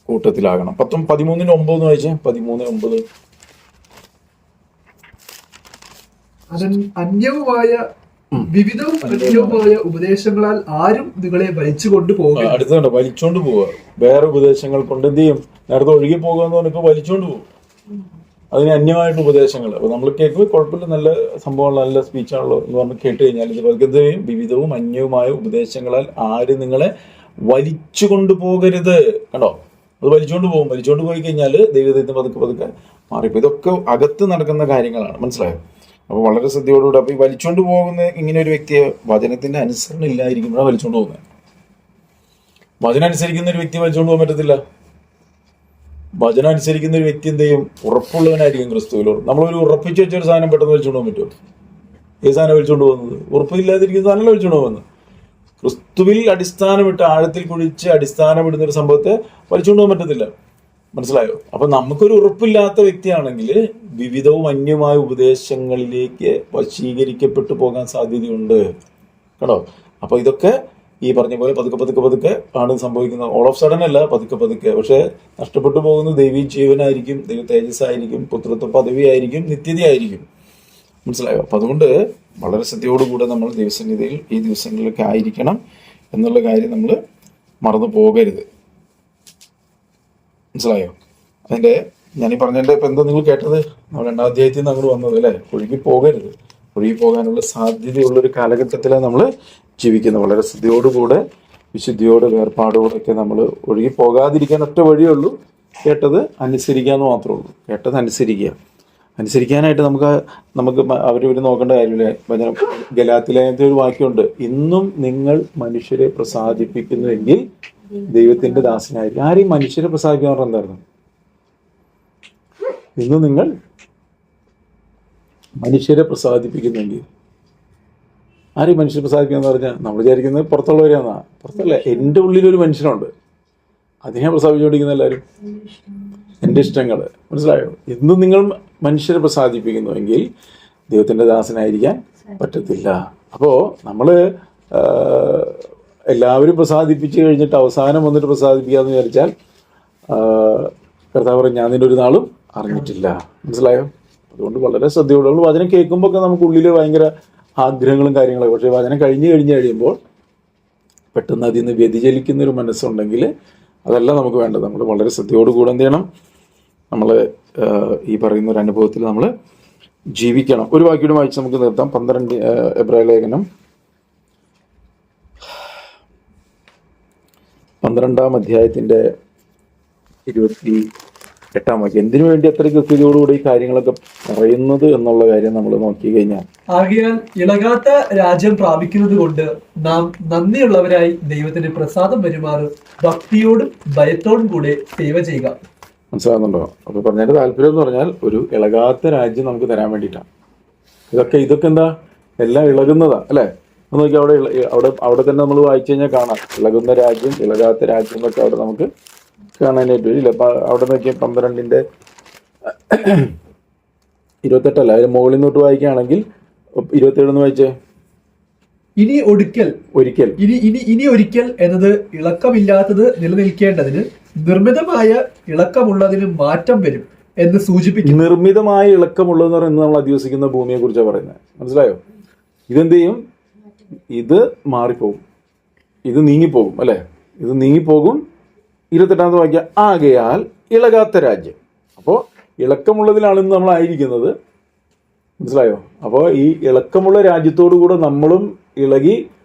കൂട്ടത്തിലാകണം. 13:9 വായിച്ചേ. 13:9. അന്യവുമായ ഉപദേശങ്ങളാൽ ആരും നിങ്ങളെ വലിച്ചുകൊണ്ട് പോകുക. അടുത്തുണ്ട്, വലിച്ചോണ്ട് പോവുക. വേറെ ഉപദേശങ്ങൾ കൊണ്ട് എന്ത് ചെയ്യും? നേരത്തെ ഒഴുകി പോകുക എന്ന് പറഞ്ഞപ്പോ വലിച്ചോണ്ട് പോകും. അതിന് അന്യമായിട്ട് ഉപദേശങ്ങൾ. അപ്പൊ നമ്മൾ കേൾക്കുമ്പോൾ കുഴപ്പമില്ല, നല്ല സംഭവമാണല്ലോ, നല്ല സ്പീച്ചാണല്ലോ എന്ന് പറഞ്ഞ് കേട്ട് കഴിഞ്ഞാൽ ഇത് പതുക്കെയും വിവിധവും അന്യവുമായ ഉപദേശങ്ങളാൽ ആരും നിങ്ങളെ വലിച്ചു കൊണ്ടുപോകരുത്. കണ്ടോ? അത് വലിച്ചുകൊണ്ട് പോകും. വലിച്ചുകൊണ്ട് പോയി കഴിഞ്ഞാൽ ദൈവത്തിന് പതുക്കെ മാറിപ്പോ. ഇതൊക്കെ അകത്ത് നടക്കുന്ന കാര്യങ്ങളാണ്. മനസ്സിലായോ? അപ്പൊ വളരെ ശ്രദ്ധയോടുകൂടി. അപ്പൊ ഈ വലിച്ചോണ്ട് പോകുന്ന ഇങ്ങനെ ഒരു വ്യക്തിയെ വചനത്തിന്റെ അനുസരണം ഇല്ലായിരിക്കുമ്പോഴാണ് വലിച്ചോണ്ട് പോകുന്നത്. വചനം അനുസരിക്കുന്ന ഒരു വ്യക്തിയെ വലിച്ചോണ്ട് പോകാൻ പറ്റത്തില്ല. വചനം അനുസരിക്കുന്ന ഒരു വ്യക്തി എന്ത് ചെയ്യും? ഉറപ്പുള്ളവനായിരിക്കും ക്രിസ്തുവിലോട്. നമ്മളൊരു ഉറപ്പിച്ച് വെച്ചൊരു സാധനം പെട്ടെന്ന് വലിച്ചോണ്ട് പോകാൻ പറ്റുമോ? ഏത് സാധനം വലിച്ചുകൊണ്ട് പോകുന്നത്? ഉറപ്പില്ലാതിരിക്കുന്ന സാധനമല്ല വലിച്ചുകൊണ്ട് പോകുന്നത്. ക്രിസ്തുവിൽ അടിസ്ഥാനമിട്ട് ആഴത്തിൽ കുഴിച്ച് അടിസ്ഥാനമിടുന്ന ഒരു സംഭവത്തെ വലിച്ചുകൊണ്ട് പോകാൻ പറ്റത്തില്ല. മനസ്സിലായോ? അപ്പൊ നമുക്കൊരു ഉറപ്പില്ലാത്ത വ്യക്തിയാണെങ്കിൽ വിവിധവും അന്യമായ ഉപദേശങ്ങളിലേക്ക് വശീകരിക്കപ്പെട്ടു പോകാൻ സാധ്യതയുണ്ട് കേട്ടോ. അപ്പൊ ഇതൊക്കെ ഈ പറഞ്ഞ പോലെ പതുക്കെ പതുക്കെ പതുക്കെ ആണ് സംഭവിക്കുന്നത്. ഓൾ ഓഫ് സഡൻ അല്ല, പതുക്കെ പതുക്കെ. പക്ഷെ നഷ്ടപ്പെട്ടു പോകുന്നത് ദൈവീ ജീവനായിരിക്കും, ദൈവ തേജസ്സായിരിക്കും, പുത്രത്വ പദവിയായിരിക്കും, നിത്യതയായിരിക്കും. മനസ്സിലായോ? അപ്പൊ അതുകൊണ്ട് വളരെ ശ്രദ്ധയോടുകൂടെ നമ്മൾ ദൈവസന്നിധിയിൽ ഈ ദിവസങ്ങളിലൊക്കെ ആയിരിക്കണം എന്നുള്ള കാര്യം നമ്മൾ മറന്നു പോകരുത്. മനസ്സിലായോ? അതിന്റെ ഞാനീ പറഞ്ഞതിന്റെ ഇപ്പൊ എന്താ നിങ്ങൾ കേട്ടത്? നമ്മൾ 2ാം അധ്യായത്തിൽ നിന്ന് അങ്ങോട്ട് വന്നത് അല്ലെ? ഒഴുകി പോകരുത്. ഒഴുകി പോകാനുള്ള സാധ്യതയുള്ള ഒരു കാലഘട്ടത്തിലാണ് നമ്മൾ ജീവിക്കുന്നത്. വളരെ ശ്രദ്ധയോടുകൂടെ വിശുദ്ധിയോടെ വേർപാടോടൊക്കെ നമ്മൾ ഒഴുകി പോകാതിരിക്കാൻ ഒറ്റ വഴിയേ ഉള്ളൂ. കേട്ടത് അനുസരിക്കാന്ന് മാത്രമേ ഉള്ളൂ. കേട്ടത് അനുസരിക്കുക. അനുസരിക്കാനായിട്ട് നമുക്ക് അവർ നോക്കേണ്ട കാര്യമില്ല. വചനം ഗലാത്യലേഖനത്തിൽ ഒരു വാക്യമുണ്ട്, ഇന്നും നിങ്ങൾ മനുഷ്യരെ പ്രസാദിപ്പിക്കുന്നുവെങ്കിൽ ദൈവത്തിന്റെ ദാസനായിരിക്കും. ആരെയും മനുഷ്യരെ പ്രസാദിക്കാൻ പറഞ്ഞാൽ എന്തായിരുന്നു? ഇന്നും നിങ്ങൾ മനുഷ്യരെ പ്രസാദിപ്പിക്കുന്നെങ്കിൽ, ആരെയും മനുഷ്യരെ പ്രസാദിക്കാന്ന് പറഞ്ഞാൽ നമ്മൾ വിചാരിക്കുന്നത് പുറത്തുള്ളവരെയാന്നാ. പുറത്തല്ല, എൻ്റെ ഉള്ളിലൊരു മനുഷ്യനുണ്ട്, അതിനെ പ്രസാദിച്ചുകൊണ്ടിരിക്കുന്ന എല്ലാവരും എൻ്റെ ഇഷ്ടങ്ങൾ. മനസ്സിലായോ? ഇന്നും നിങ്ങൾ മനുഷ്യരെ പ്രസാദിപ്പിക്കുന്നുവെങ്കിൽ ദൈവത്തിൻ്റെ ദാസനായിരിക്കാൻ പറ്റത്തില്ല. അപ്പോൾ നമ്മൾ എല്ലാവരും പ്രസാദിപ്പിച്ച് കഴിഞ്ഞിട്ട് അവസാനം വന്നിട്ട് പ്രസാദിപ്പിക്കാന്ന് വിചാരിച്ചാൽ കർത്താവ് പറയും, ഞാൻ നിന്റെ ഒരു നാളും അറിഞ്ഞിട്ടില്ല. മനസ്സിലായോ? അതുകൊണ്ട് വളരെ ശ്രദ്ധയോടെ വചനം കേൾക്കുമ്പോൾ ഒക്കെ നമുക്ക് ഉള്ളിൽ ഭയങ്കര ആഗ്രഹങ്ങളും കാര്യങ്ങളൊക്കെ, പക്ഷേ വചനം കഴിഞ്ഞ് കഴിയുമ്പോൾ പെട്ടെന്ന് അതിൽ നിന്ന് വ്യതിചലിക്കുന്നൊരു മനസ്സുണ്ടെങ്കിൽ അതല്ല നമുക്ക് വേണ്ടത്. നമ്മൾ വളരെ ശ്രദ്ധയോടുകൂടെ എന്ത് ചെയ്യണം? നമ്മൾ ഈ പറയുന്ന ഒരു അനുഭവത്തിൽ നമ്മൾ ജീവിക്കണം. ഒരു വാക്യം വായിച്ച് നമുക്ക് നിർത്താം. 12 എബ്രായ ലേഖനം 12-ാം അധ്യായത്തിന്റെ 28-ാം വാക്യം. എന്തിനു വേണ്ടി അത്ര കൃത്യതയോടുകൂടി ഈ കാര്യങ്ങളൊക്കെ പറയുന്നത് എന്നുള്ള കാര്യം നമ്മൾ നോക്കി കഴിഞ്ഞാൽ, ആകയാൽ ഇളകാത്ത രാജ്യം പ്രാപിക്കുന്നത് കൊണ്ട് നാം നന്ദിയുള്ളവരായി ദൈവത്തിന് പ്രസാദം വരുമാറും ഭക്തിയോടും ഭയത്തോടും കൂടെ സേവ ചെയ്യുക. മനസ്സിലാകുന്നുണ്ടോ? അപ്പൊ പറഞ്ഞതിന്റെ താല്പര്യം എന്ന് പറഞ്ഞാൽ ഒരു ഇളകാത്ത രാജ്യം നമുക്ക് തരാൻ വേണ്ടിയിട്ടാണ്. ഇതൊക്കെ എന്താ? എല്ലാം ഇളകുന്നതാ അല്ലെ? നോക്കി അവിടെ തന്നെ നമ്മൾ വായിച്ചു കഴിഞ്ഞാൽ കാണാം, ഇളകുന്ന രാജ്യം, ഇളകാത്ത രാജ്യം എന്നൊക്കെ അവിടെ നമുക്ക് കാണാനായിട്ട് വരില്ല. അപ്പൊ അവിടെ നോക്കിയാൽ 12-ന്റെ 28 അതിന് മുകളിൽ നിന്നോട്ട് വായിക്കുകയാണെങ്കിൽ 27 വായിച്ചേ. ഇനി ഒരിക്കൽ എന്നത് ഇളക്കമില്ലാത്തത് നിലനിൽക്കേണ്ടതിന് നിർമ്മിതമായ ഇളക്കമുള്ളതിന് മാറ്റം വരും എന്ന് സൂചിപ്പിക്കും. നിർമ്മിതമായ ഇളക്കമുള്ളതെന്ന് പറയുന്നത് നമ്മൾ അധിവസിക്കുന്ന ഭൂമിയെ കുറിച്ചാണ് പറയുന്നത്. മനസ്സിലായോ? ഇതെന്ത് ചെയ്യും? ഇത് മാറിപ്പോകും, ഇത് നീങ്ങിപ്പോകും അല്ലെ? ഇത് നീങ്ങിപ്പോകും. 28-ാമത്തെ വാക്യം, ആകയാൽ ഇളകാത്ത രാജ്യം. അപ്പോൾ ഇളക്കമുള്ളതിലാണ് ഇന്ന് നമ്മളായിരിക്കുന്നത്. മനസ്സിലായോ? അപ്പോൾ ഈ ഇളക്കമുള്ള രാജ്യത്തോടു കൂടെ നമ്മളും ഇളകി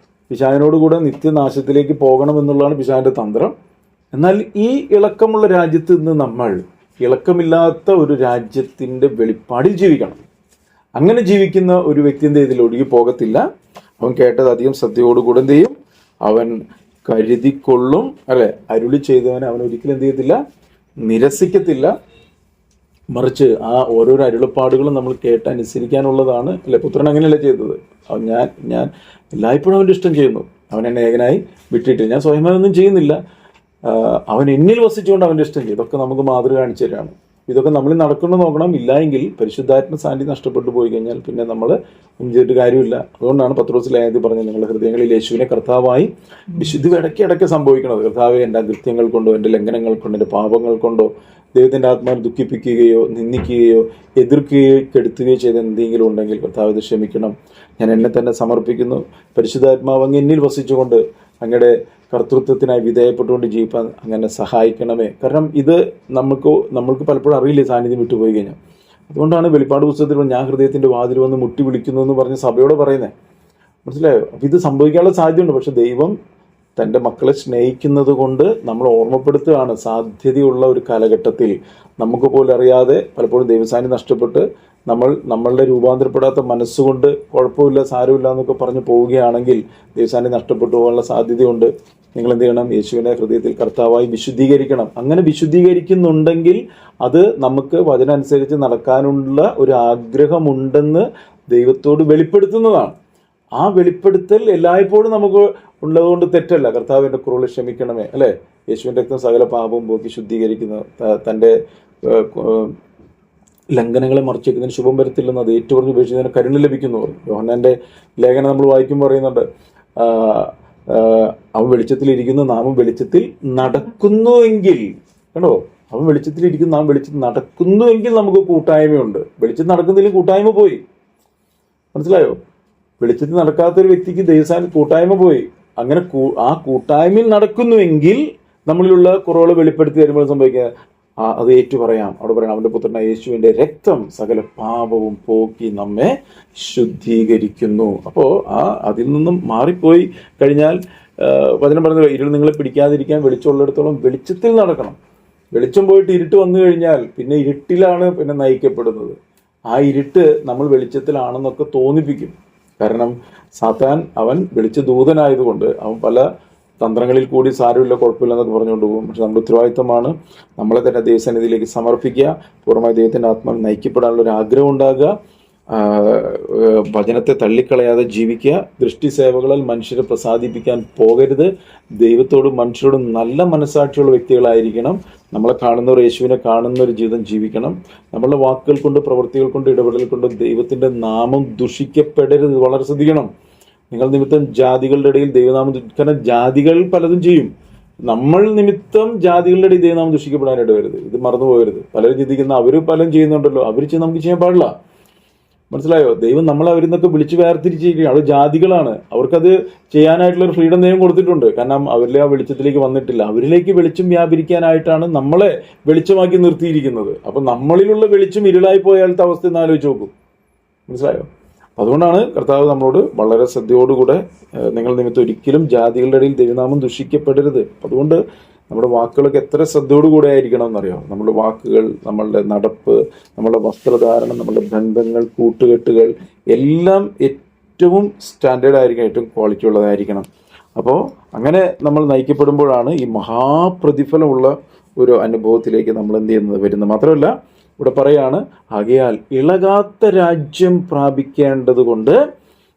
പിശാചിനോടുകൂടെ നിത്യനാശത്തിലേക്ക് പോകണം എന്നുള്ളതാണ് പിശാചിന്റെ തന്ത്രം. എന്നാൽ ഈ ഇളക്കമുള്ള രാജ്യത്ത് നിന്ന് നമ്മൾ ഇളക്കമില്ലാത്ത ഒരു രാജ്യത്തിന്റെ വെളിപ്പാടിൽ ജീവിക്കണം. അങ്ങനെ ജീവിക്കുന്ന ഒരു വ്യക്തിന്റെ ഇതിൽ ഒഴുകി പോകത്തില്ല. അവൻ കേട്ടത് അധികം ശ്രദ്ധയോടുകൂടെ എന്ത് ചെയ്യും? അവൻ കരുതിക്കൊള്ളും അല്ലെ? അരുളി ചെയ്തവനെ അവൻ ഒരിക്കലും എന്ത് ചെയ്യത്തില്ല? നിരസിക്കത്തില്ല. മറിച്ച് ആ ഓരോരോ അരുളപ്പാടുകളും നമ്മൾ കേട്ടനുസരിക്കാനുള്ളതാണ് അല്ലെ? പുത്രൻ അങ്ങനെയല്ല ചെയ്തത്. ഞാൻ എല്ലായ്പ്പോഴും അവൻ്റെ ഇഷ്ടം ചെയ്യുന്നു, അവൻ എന്നെ ഏകനായി വിട്ടിട്ടില്ല, ഞാൻ സ്വയമായൊന്നും ചെയ്യുന്നില്ല, അവൻ എന്നിൽ വസിച്ചുകൊണ്ട് അവൻ്റെ ഇഷ്ടം ചെയ്യും. ഇതൊക്കെ നമുക്ക് മാതൃക കാണിച്ചു തരാണ്. ഇതൊക്കെ നമ്മൾ നടക്കുന്നു നോക്കണം. ഇല്ലായെങ്കിൽ പരിശുദ്ധാത്മ സാന്നിധ്യം നഷ്ടപ്പെട്ടു പോയി കഴിഞ്ഞാൽ പിന്നെ നമ്മൾ ഒന്നും ചെയ്തിട്ട് കാര്യമില്ല. അതുകൊണ്ടാണ് പത്രോസ് ലേഖനത്തിൽ പറഞ്ഞത്, നിങ്ങളുടെ ഹൃദയങ്ങളിൽ യേശുവിനെ കർത്താവായി വിശുദ്ധി ഇടയ്ക്കിടയ്ക്ക് സംഭവിക്കുന്നത്. കർത്താവെ, എൻ്റെ അകൃത്യങ്ങൾ കൊണ്ടോ എൻ്റെ ലംഘനങ്ങൾ കൊണ്ടോ എൻ്റെ പാപങ്ങൾ കൊണ്ടോ ദൈവത്തിൻ്റെ ആത്മാവിനെ ദുഃഖിപ്പിക്കുകയോ നിന്ദിക്കുകയോ എതിർക്കുകയോ കെടുത്തുകയോ ചെയ്ത എന്തെങ്കിലും ഉണ്ടെങ്കിൽ കർത്താവ് ഇത് ക്ഷമിക്കണം. ഞാൻ എന്നെ തന്നെ സമർപ്പിക്കുന്നു. പരിശുദ്ധാത്മാവ് അങ്ങ് എന്നിൽ വസിച്ചുകൊണ്ട് അങ്ങയുടെ കർത്തൃത്വത്തിനായി വിധേയപ്പെട്ടുകൊണ്ട് ജീവിക്കാൻ അങ്ങനെ സഹായിക്കണമേ. കാരണം ഇത് നമ്മൾക്ക് പലപ്പോഴും അറിയില്ല സാന്നിധ്യം വിട്ടുപോയി കഴിഞ്ഞാൽ. അതുകൊണ്ടാണ് വെളിപ്പാട് പുസ്തകത്തിൽ ഞാൻ ഹൃദയത്തിൻ്റെ വാതിൽ വന്ന് മുട്ടി വിളിക്കുന്നു എന്ന് പറഞ്ഞ് സഭയോട് പറയുന്നത്. മനസ്സിലായോ? അപ്പം ഇത് സംഭവിക്കാനുള്ള സാധ്യതയുണ്ട്. പക്ഷെ ദൈവം തൻ്റെ മക്കളെ സ്നേഹിക്കുന്നത് കൊണ്ട് നമ്മൾ ഓർമ്മപ്പെടുത്തുകയാണ്. സാധ്യതയുള്ള ഒരു കാലഘട്ടത്തിൽ നമുക്ക് പോലും അറിയാതെ പലപ്പോഴും ദൈവസാന്നിധ്യം നഷ്ടപ്പെട്ട് നമ്മളുടെ രൂപാന്തരപ്പെടാത്ത മനസ്സുകൊണ്ട് കുഴപ്പമില്ല, സാരമില്ല എന്നൊക്കെ പറഞ്ഞ് പോവുകയാണെങ്കിൽ ദൈവസാന്നിധ്യം നഷ്ടപ്പെട്ടു പോകാനുള്ള സാധ്യതയുണ്ട്. നിങ്ങൾ എന്ത് ചെയ്യണം? യേശുവിനെ ഹൃദയത്തിൽ കർത്താവായി വിശുദ്ധീകരിക്കണം. അങ്ങനെ വിശുദ്ധീകരിക്കുന്നുണ്ടെങ്കിൽ അത് നമുക്ക് വചനം അനുസരിച്ച് നടക്കാനുള്ള ഒരു ആഗ്രഹമുണ്ടെന്ന് ദൈവത്തോട് വെളിപ്പെടുത്തുന്നതാണ്. ആ വെളിപ്പെടുത്തൽ എല്ലായ്പ്പോഴും നമുക്ക് ഉള്ളതുകൊണ്ട് തെറ്റല്ല. കർത്താവിൻ്റെ കുറവുകൾ ക്ഷമിക്കണമേ, അല്ലേ? യേശുവിൻ്റെ രക്തം സകല പാപവും പോക്കി ശുദ്ധീകരിക്കുന്ന, തൻ്റെ ലംഘനങ്ങളെ മറച്ചു വയ്ക്കുന്നതിന് ശുഭം വരത്തില്ലെന്ന്, അത് ഏറ്റുപറഞ്ഞ് ഉപേക്ഷിക്കുന്നതിന് കരുണ ലഭിക്കുന്നു. യോഹന്നാൻ്റെ ലേഖനം നമ്മൾ വായിക്കുമ്പോൾ പറയുന്നുണ്ട്, അവൻ വെളിച്ചത്തിലിരിക്കുന്നു, നാമും വെളിച്ചത്തിൽ നടക്കുന്നുവെങ്കിൽ, കണ്ടോ, അവൻ വെളിച്ചത്തിലിരിക്കുന്നു, നാം വെളിച്ചത്തിൽ നടക്കുന്നുവെങ്കിൽ നമുക്ക് കൂട്ടായ്മയുണ്ട്. വെളിച്ചത്തിൽ നടക്കുന്നില്ലെങ്കിൽ കൂട്ടായ്മ പോയി. മനസ്സിലായോ? വെളിച്ചത്തിൽ നടക്കാത്തൊരു വ്യക്തിക്ക് ദൈവസ്ഥാനം കൂട്ടായ്മ പോയി. അങ്ങനെ ആ കൂട്ടായ്മയിൽ നടക്കുന്നുവെങ്കിൽ നമ്മളിലുള്ള കുറവുകൾ വെളിപ്പെടുത്തി വരുമ്പോൾ സംഭവിക്കുക, അത് ഏറ്റു പറയാം. അവിടെ പറയണം, അവൻ്റെ പുത്രനായ യേശുവിൻ്റെ രക്തം സകല പാപവും പോക്കി നമ്മെ ശുദ്ധീകരിക്കുന്നു. അപ്പോൾ അതിൽ നിന്നും മാറിപ്പോയി കഴിഞ്ഞാൽ വചനം പറഞ്ഞല്ലോ, ഇരുൾ നിങ്ങളെ പിടിക്കാതിരിക്കാൻ വെളിച്ചമുള്ളിടത്തോളം വെളിച്ചത്തിൽ നടക്കണം. വെളിച്ചം പോയിട്ട് ഇരുട്ട് വന്നു കഴിഞ്ഞാൽ പിന്നെ ഇരുട്ടിലാണ് പിന്നെ നയിക്കപ്പെടുന്നത്. ആ ഇരുട്ട് നമ്മൾ വെളിച്ചത്തിലാണെന്നൊക്കെ തോന്നിപ്പിക്കും. കാരണം സാത്താൻ അവൻ വെളിച്ച ദൂതനായതുകൊണ്ട് അവൻ പല തന്ത്രങ്ങളിൽ കൂടി സാരമില്ല, കുഴപ്പമില്ല എന്നൊക്കെ പറഞ്ഞുകൊണ്ട് പോകും. പക്ഷെ നമ്മുടെ ഉത്തരവാദിത്തമാണ് നമ്മളെ തന്നെ ദൈവസന്നിധിയിലേക്ക് സമർപ്പിക്കുക, പൂർണ്ണമായി ദൈവത്തിൻ്റെ ആത്മാവിൽ നയിക്കപ്പെടാനുള്ള ഒരു ആഗ്രഹം ഉണ്ടാകുക, വചനത്തെ തള്ളിക്കളയാതെ ജീവിക്കുക, ദൃഷ്ടി സേവകളിൽ മനുഷ്യരെ പ്രസാദിപ്പിക്കാൻ പോകരുത്, ദൈവത്തോടും മനുഷ്യരോടും നല്ല മനസ്സാക്ഷിയുള്ള വ്യക്തികളായിരിക്കണം, നമ്മളെ കാണുന്നവർ യേശുവിനെ കാണുന്ന ഒരു ജീവിതം ജീവിക്കണം, നമ്മളുടെ വാക്കുകൾ കൊണ്ട് പ്രവൃത്തികൾ കൊണ്ട് ഇടപെടൽ കൊണ്ട് ദൈവത്തിൻ്റെ നാമം ദുഷിക്കപ്പെടരുത്. വളരെ ശ്രദ്ധിക്കണം. നിങ്ങൾ നിമിത്തം ജാതികളുടെ ഇടയിൽ ദൈവനാമം, കാരണം ജാതികൾ പലതും ചെയ്യും, നമ്മൾ നിമിത്തം ജാതികളുടെ ഇടയിൽ ദൈവനാമം ദുഷിക്കപ്പെടാൻ ഇടവരുത്. ഇത് മറന്നു പോകരുത്. പലരും ചിന്തിക്കുന്ന അവർ പലരും ചെയ്യുന്നുണ്ടല്ലോ, അവർ നമുക്ക് ചെയ്യാൻ പാടില്ല. മനസ്സിലായോ? ദൈവം നമ്മളെ അവരിൽ നിന്നൊക്കെ വിളിച്ച് വേർതിരിച്ചിരിക്കുകയാണ്. അവർ ജാതികളാണ്, അവർക്കത് ചെയ്യാനായിട്ടുള്ള ഒരു ഫ്രീഡം ദൈവം കൊടുത്തിട്ടുണ്ട്. കാരണം അവരിലെ ആ വെളിച്ചത്തിലേക്ക് വന്നിട്ടില്ല. അവരിലേക്ക് വെളിച്ചം വ്യാപരിക്കാനായിട്ടാണ് നമ്മളെ വെളിച്ചമാക്കി നിർത്തിയിരിക്കുന്നത്. അപ്പം നമ്മളിലുള്ള വെളിച്ചം ഇരുളായി പോയാലത്തെ അവസ്ഥ ഒന്ന് ആലോചിച്ച് നോക്കും. മനസ്സിലായോ? അതുകൊണ്ടാണ് കർത്താവ് നമ്മളോട് വളരെ ശ്രദ്ധയോടുകൂടെ, നിങ്ങൾ നിമിത്തം ഒരിക്കലും ജാതികളുടെ ഇടയിൽ ദൈവനാമം ദുഷിക്കപ്പെടരുത്. അതുകൊണ്ട് നമ്മുടെ വാക്കുകളൊക്കെ എത്ര ശ്രദ്ധയോടുകൂടെ ആയിരിക്കണം എന്നറിയാം. നമ്മുടെ വാക്കുകൾ, നമ്മളുടെ നടപ്പ്, നമ്മളുടെ വസ്ത്രധാരണം, നമ്മളുടെ ബന്ധങ്ങൾ, കൂട്ടുകെട്ടുകൾ എല്ലാം ഏറ്റവും സ്റ്റാൻഡേർഡ് ആയിരിക്കണം, ഏറ്റവും ക്വാളിറ്റി ഉള്ളതായിരിക്കണം. അപ്പോൾ അങ്ങനെ നമ്മൾ നയിക്കപ്പെടുമ്പോഴാണ് ഈ മഹാപ്രതിഫലമുള്ള ഒരു അനുഭവത്തിലേക്ക് നമ്മൾ എന്ത് ചെയ്യുന്നത് വരുന്നത്. മാത്രമല്ല ഇവിടെ പറയാണ്, ആകയാൽ ഇളകാത്ത രാജ്യം പ്രാപിക്കേണ്ടത് കൊണ്ട്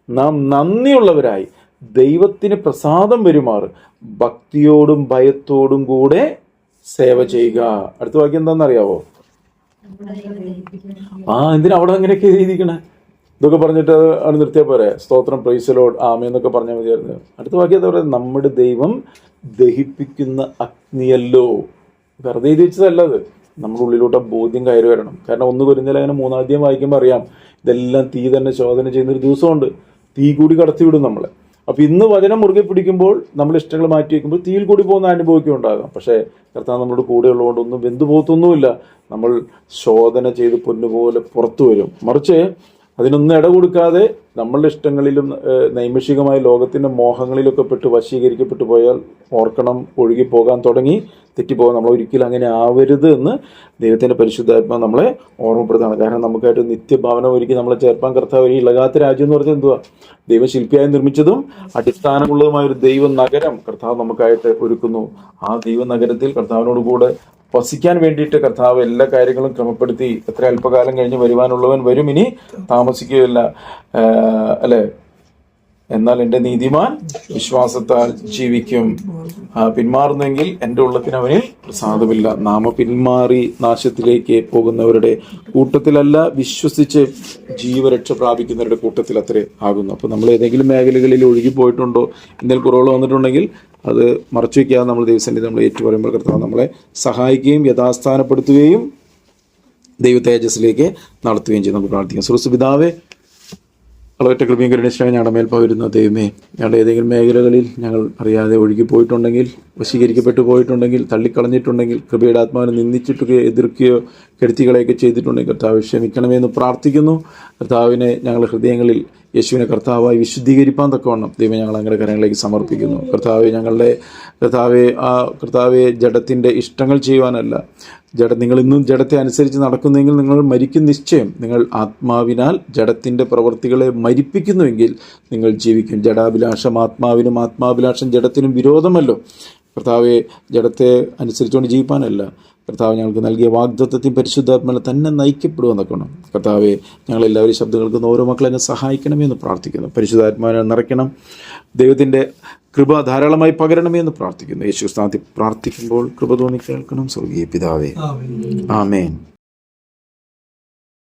നാം നന്ദിയുള്ളവരായി ദൈവത്തിന് പ്രസാദം വരുമാറ് ഭക്തിയോടും ഭയത്തോടും കൂടെ സേവ ചെയ്യുക. അടുത്ത വാക്യം എന്താണെന്നറിയാവോ? എന്തിനാ അവിടെ അങ്ങനെയൊക്കെ എഴുതിയിരിക്കണേ? ഇതൊക്കെ പറഞ്ഞിട്ട് അവിടെ നിർത്തിയാൽ പോരെ? സ്തോത്രം, പ്രൈസ് ദി ലോർഡ്, ആമേൻ എന്നൊക്കെ പറഞ്ഞാൽ മതിയായിരുന്നു. അടുത്ത വാക്യം എന്താ പറയുക? നമ്മുടെ ദൈവം ദഹിപ്പിക്കുന്ന അഗ്നിയല്ലോ. വെറുതെ എഴുതി വെച്ചതല്ല, അത് നമ്മുടെ ഉള്ളിലോട്ട് ബോധ്യം കയറി വരണം. കാരണം 1 കൊരിന്ത്യർ അങ്ങനെ 3-ാം അധ്യായം വായിക്കുമ്പോൾ അറിയാം, ഇതെല്ലാം തീ തന്നെ ശോധന ചെയ്യുന്നൊരു ദിവസമുണ്ട്. തീ കൂടി കടത്തിവിടും നമ്മളെ. അപ്പോൾ ഇന്ന് വചനം മുറുകെ പിടിക്കുമ്പോൾ നമ്മൾ ഇഷ്ടങ്ങൾ മാറ്റി വയ്ക്കുമ്പോൾ തീയിൽ കൂടി പോകുന്ന അനുഭവമൊക്കെ ഉണ്ടാകാം. പക്ഷേ കർത്താവ് നമ്മുടെ കൂടെ ഉള്ളതുകൊണ്ട് ഒന്നും വെന്തു പോകത്തൊന്നുമില്ല. നമ്മൾ ശോധന ചെയ്ത് പൊന്നുപോലെ പുറത്തു വരും. മറിച്ച് അതിനൊന്നും ഇട കൊടുക്കാതെ നമ്മളുടെ ഇഷ്ടങ്ങളിലും നൈമിഷികമായ ലോകത്തിൻ്റെ മോഹങ്ങളിലൊക്കെ പെട്ട് വശീകരിക്കപ്പെട്ടു പോയാൽ ഓർക്കണം, ഒഴുകിപ്പോകാൻ തുടങ്ങി, തെറ്റിപ്പോകാൻ. നമ്മൾ ഒരിക്കലും അങ്ങനെ ആവരുത് എന്ന് ദൈവത്തിൻ്റെ പരിശുദ്ധാത്മാവ് നമ്മളെ ഓർമ്മപ്പെടുത്താണ്. കാരണം നമുക്കായിട്ട് നിത്യഭവനം ഒരുക്കി നമ്മളെ ചേർപ്പാൻ കർത്താവ് ഒരു ഇളകാത്ത രാജ്യം എന്ന് പറഞ്ഞാൽ എന്തുവാ? ദൈവശില്പിയായി നിർമ്മിച്ചതും അടിസ്ഥാനമുള്ളതുമായ ഒരു ദൈവ നഗരം കർത്താവ് നമുക്കായിട്ട് ഒരുക്കുന്നു. ആ ദൈവ നഗരത്തിൽ കർത്താവിനോട് കൂടെ വസിക്കാൻ വേണ്ടിയിട്ട് കർത്താവ് എല്ലാ കാര്യങ്ങളും ക്രമപ്പെടുത്തി, എത്ര അല്പകാലം കഴിഞ്ഞ് വരുവാനുള്ളവൻ വരും, ഇനി താമസിക്കുകയില്ല, അല്ലേ? എന്നാൽ എൻ്റെ നീതിമാൻ വിശ്വാസത്താൽ ജീവിക്കും. പിന്മാറുന്നെങ്കിൽ എൻ്റെ ഉള്ളത്തിന് അവനിൽ പ്രസാദമില്ല. നാമ പിന്മാറി നാശത്തിലേക്ക് പോകുന്നവരുടെ കൂട്ടത്തിലല്ല, വിശ്വസിച്ച് ജീവരക്ഷ പ്രാപിക്കുന്നവരുടെ കൂട്ടത്തിൽ അത്രേ ആകുന്നു. അപ്പോൾ നമ്മൾ ഏതെങ്കിലും മേഖലകളിൽ ഒഴുകിപ്പോയിട്ടുണ്ടോ, എന്തെങ്കിലും കുറവുകൾ വന്നിട്ടുണ്ടെങ്കിൽ അത് മറച്ചു വയ്ക്കാതെ നമ്മൾ ദൈവസന്നിധി നമ്മൾ ഏറ്റുപറയുമ്പോൾ കർത്താവ് നമ്മളെ സഹായിക്കുകയും യഥാസ്ഥാനപ്പെടുത്തുകയും ദൈവ തേജസ്സിലേക്ക് നടത്തുകയും ചെയ്യും. നമുക്ക് പ്രാർത്ഥിക്കാം. സുഹൃത്ത് പിതാവേ, അളവറ്റ കൃപയും കരുണയും ഞങ്ങളുടെ മേൽ പകരുന്ന ദൈവമേ, ഞങ്ങളുടെ ഏതെങ്കിലും മേഖലകളിൽ ഞങ്ങൾ അറിയാതെ ഒഴുകിപ്പോയിട്ടുണ്ടെങ്കിൽ, വശീകരിക്കപ്പെട്ടു പോയിട്ടുണ്ടെങ്കിൽ, തള്ളിക്കളഞ്ഞിട്ടുണ്ടെങ്കിൽ, കൃപയുടെ ആത്മാവിനെ നിന്ദിച്ചിട്ടുകയോ എതിർക്കുകയോ കെടുത്തികളെയൊക്കെ ചെയ്തിട്ടുണ്ടെങ്കിൽ കർത്താവ് ക്ഷമിക്കണമെന്ന് പ്രാർത്ഥിക്കുന്നു. കർത്താവിനെ ഞങ്ങളുടെ ഹൃദയങ്ങളിൽ യേശുവിനെ കർത്താവായി വിശുദ്ധീകരിപ്പാൻ തക്കവണ്ണം ദൈവം ഞങ്ങൾ അങ്ങയുടെ കരങ്ങളിലേക്ക് സമർപ്പിക്കുന്നു. കർത്താവെ ജഡത്തിൻ്റെ ഇഷ്ടങ്ങൾ ചെയ്യുവാനല്ല, നിങ്ങൾ ഇന്നും ജഡത്തെ അനുസരിച്ച് നടക്കുന്നെങ്കിൽ നിങ്ങൾ മരിക്കും നിശ്ചയം. നിങ്ങൾ ആത്മാവിനാൽ ജഡത്തിൻ്റെ പ്രവൃത്തികളെ മരിപ്പിക്കുന്നുവെങ്കിൽ നിങ്ങൾ ജീവിക്കും. ജഡാഭിലാഷം ആത്മാവിനും ആത്മാഭിലാഷം ജഡത്തിനും വിരോധമല്ലോ. കർത്താവെ ജഡത്തെ അനുസരിച്ചുകൊണ്ട് ജീവിപ്പാനല്ല, കർത്താവ് ഞങ്ങൾക്ക് നൽകിയ വാഗ്ദത്തത്തെയും പരിശുദ്ധാത്മാവിൽ തന്നെ നയിക്കപ്പെടുമെന്നൊക്കെ വേണം. കർത്താവെ, ഞങ്ങളെല്ലാവരും ശബ്ദം കേൾക്കുന്ന ഓരോ മക്കളെ അങ്ങ് സഹായിക്കണമേ എന്ന് പ്രാർത്ഥിക്കുന്നു. പരിശുദ്ധാത്മാവിനെ നിറയ്ക്കണം, ദൈവത്തിൻ്റെ കൃപ ധാരാളമായി പകരണമേ എന്ന് പ്രാർത്ഥിക്കുന്നു. യേശു സ്ഥാനത്തിൽ പ്രാർത്ഥിക്കുമ്പോൾ കൃപ തോന്നി കേൾക്കണം. സ്വർഗീയ പിതാവേ, ആമേൻ. ആമേൻ.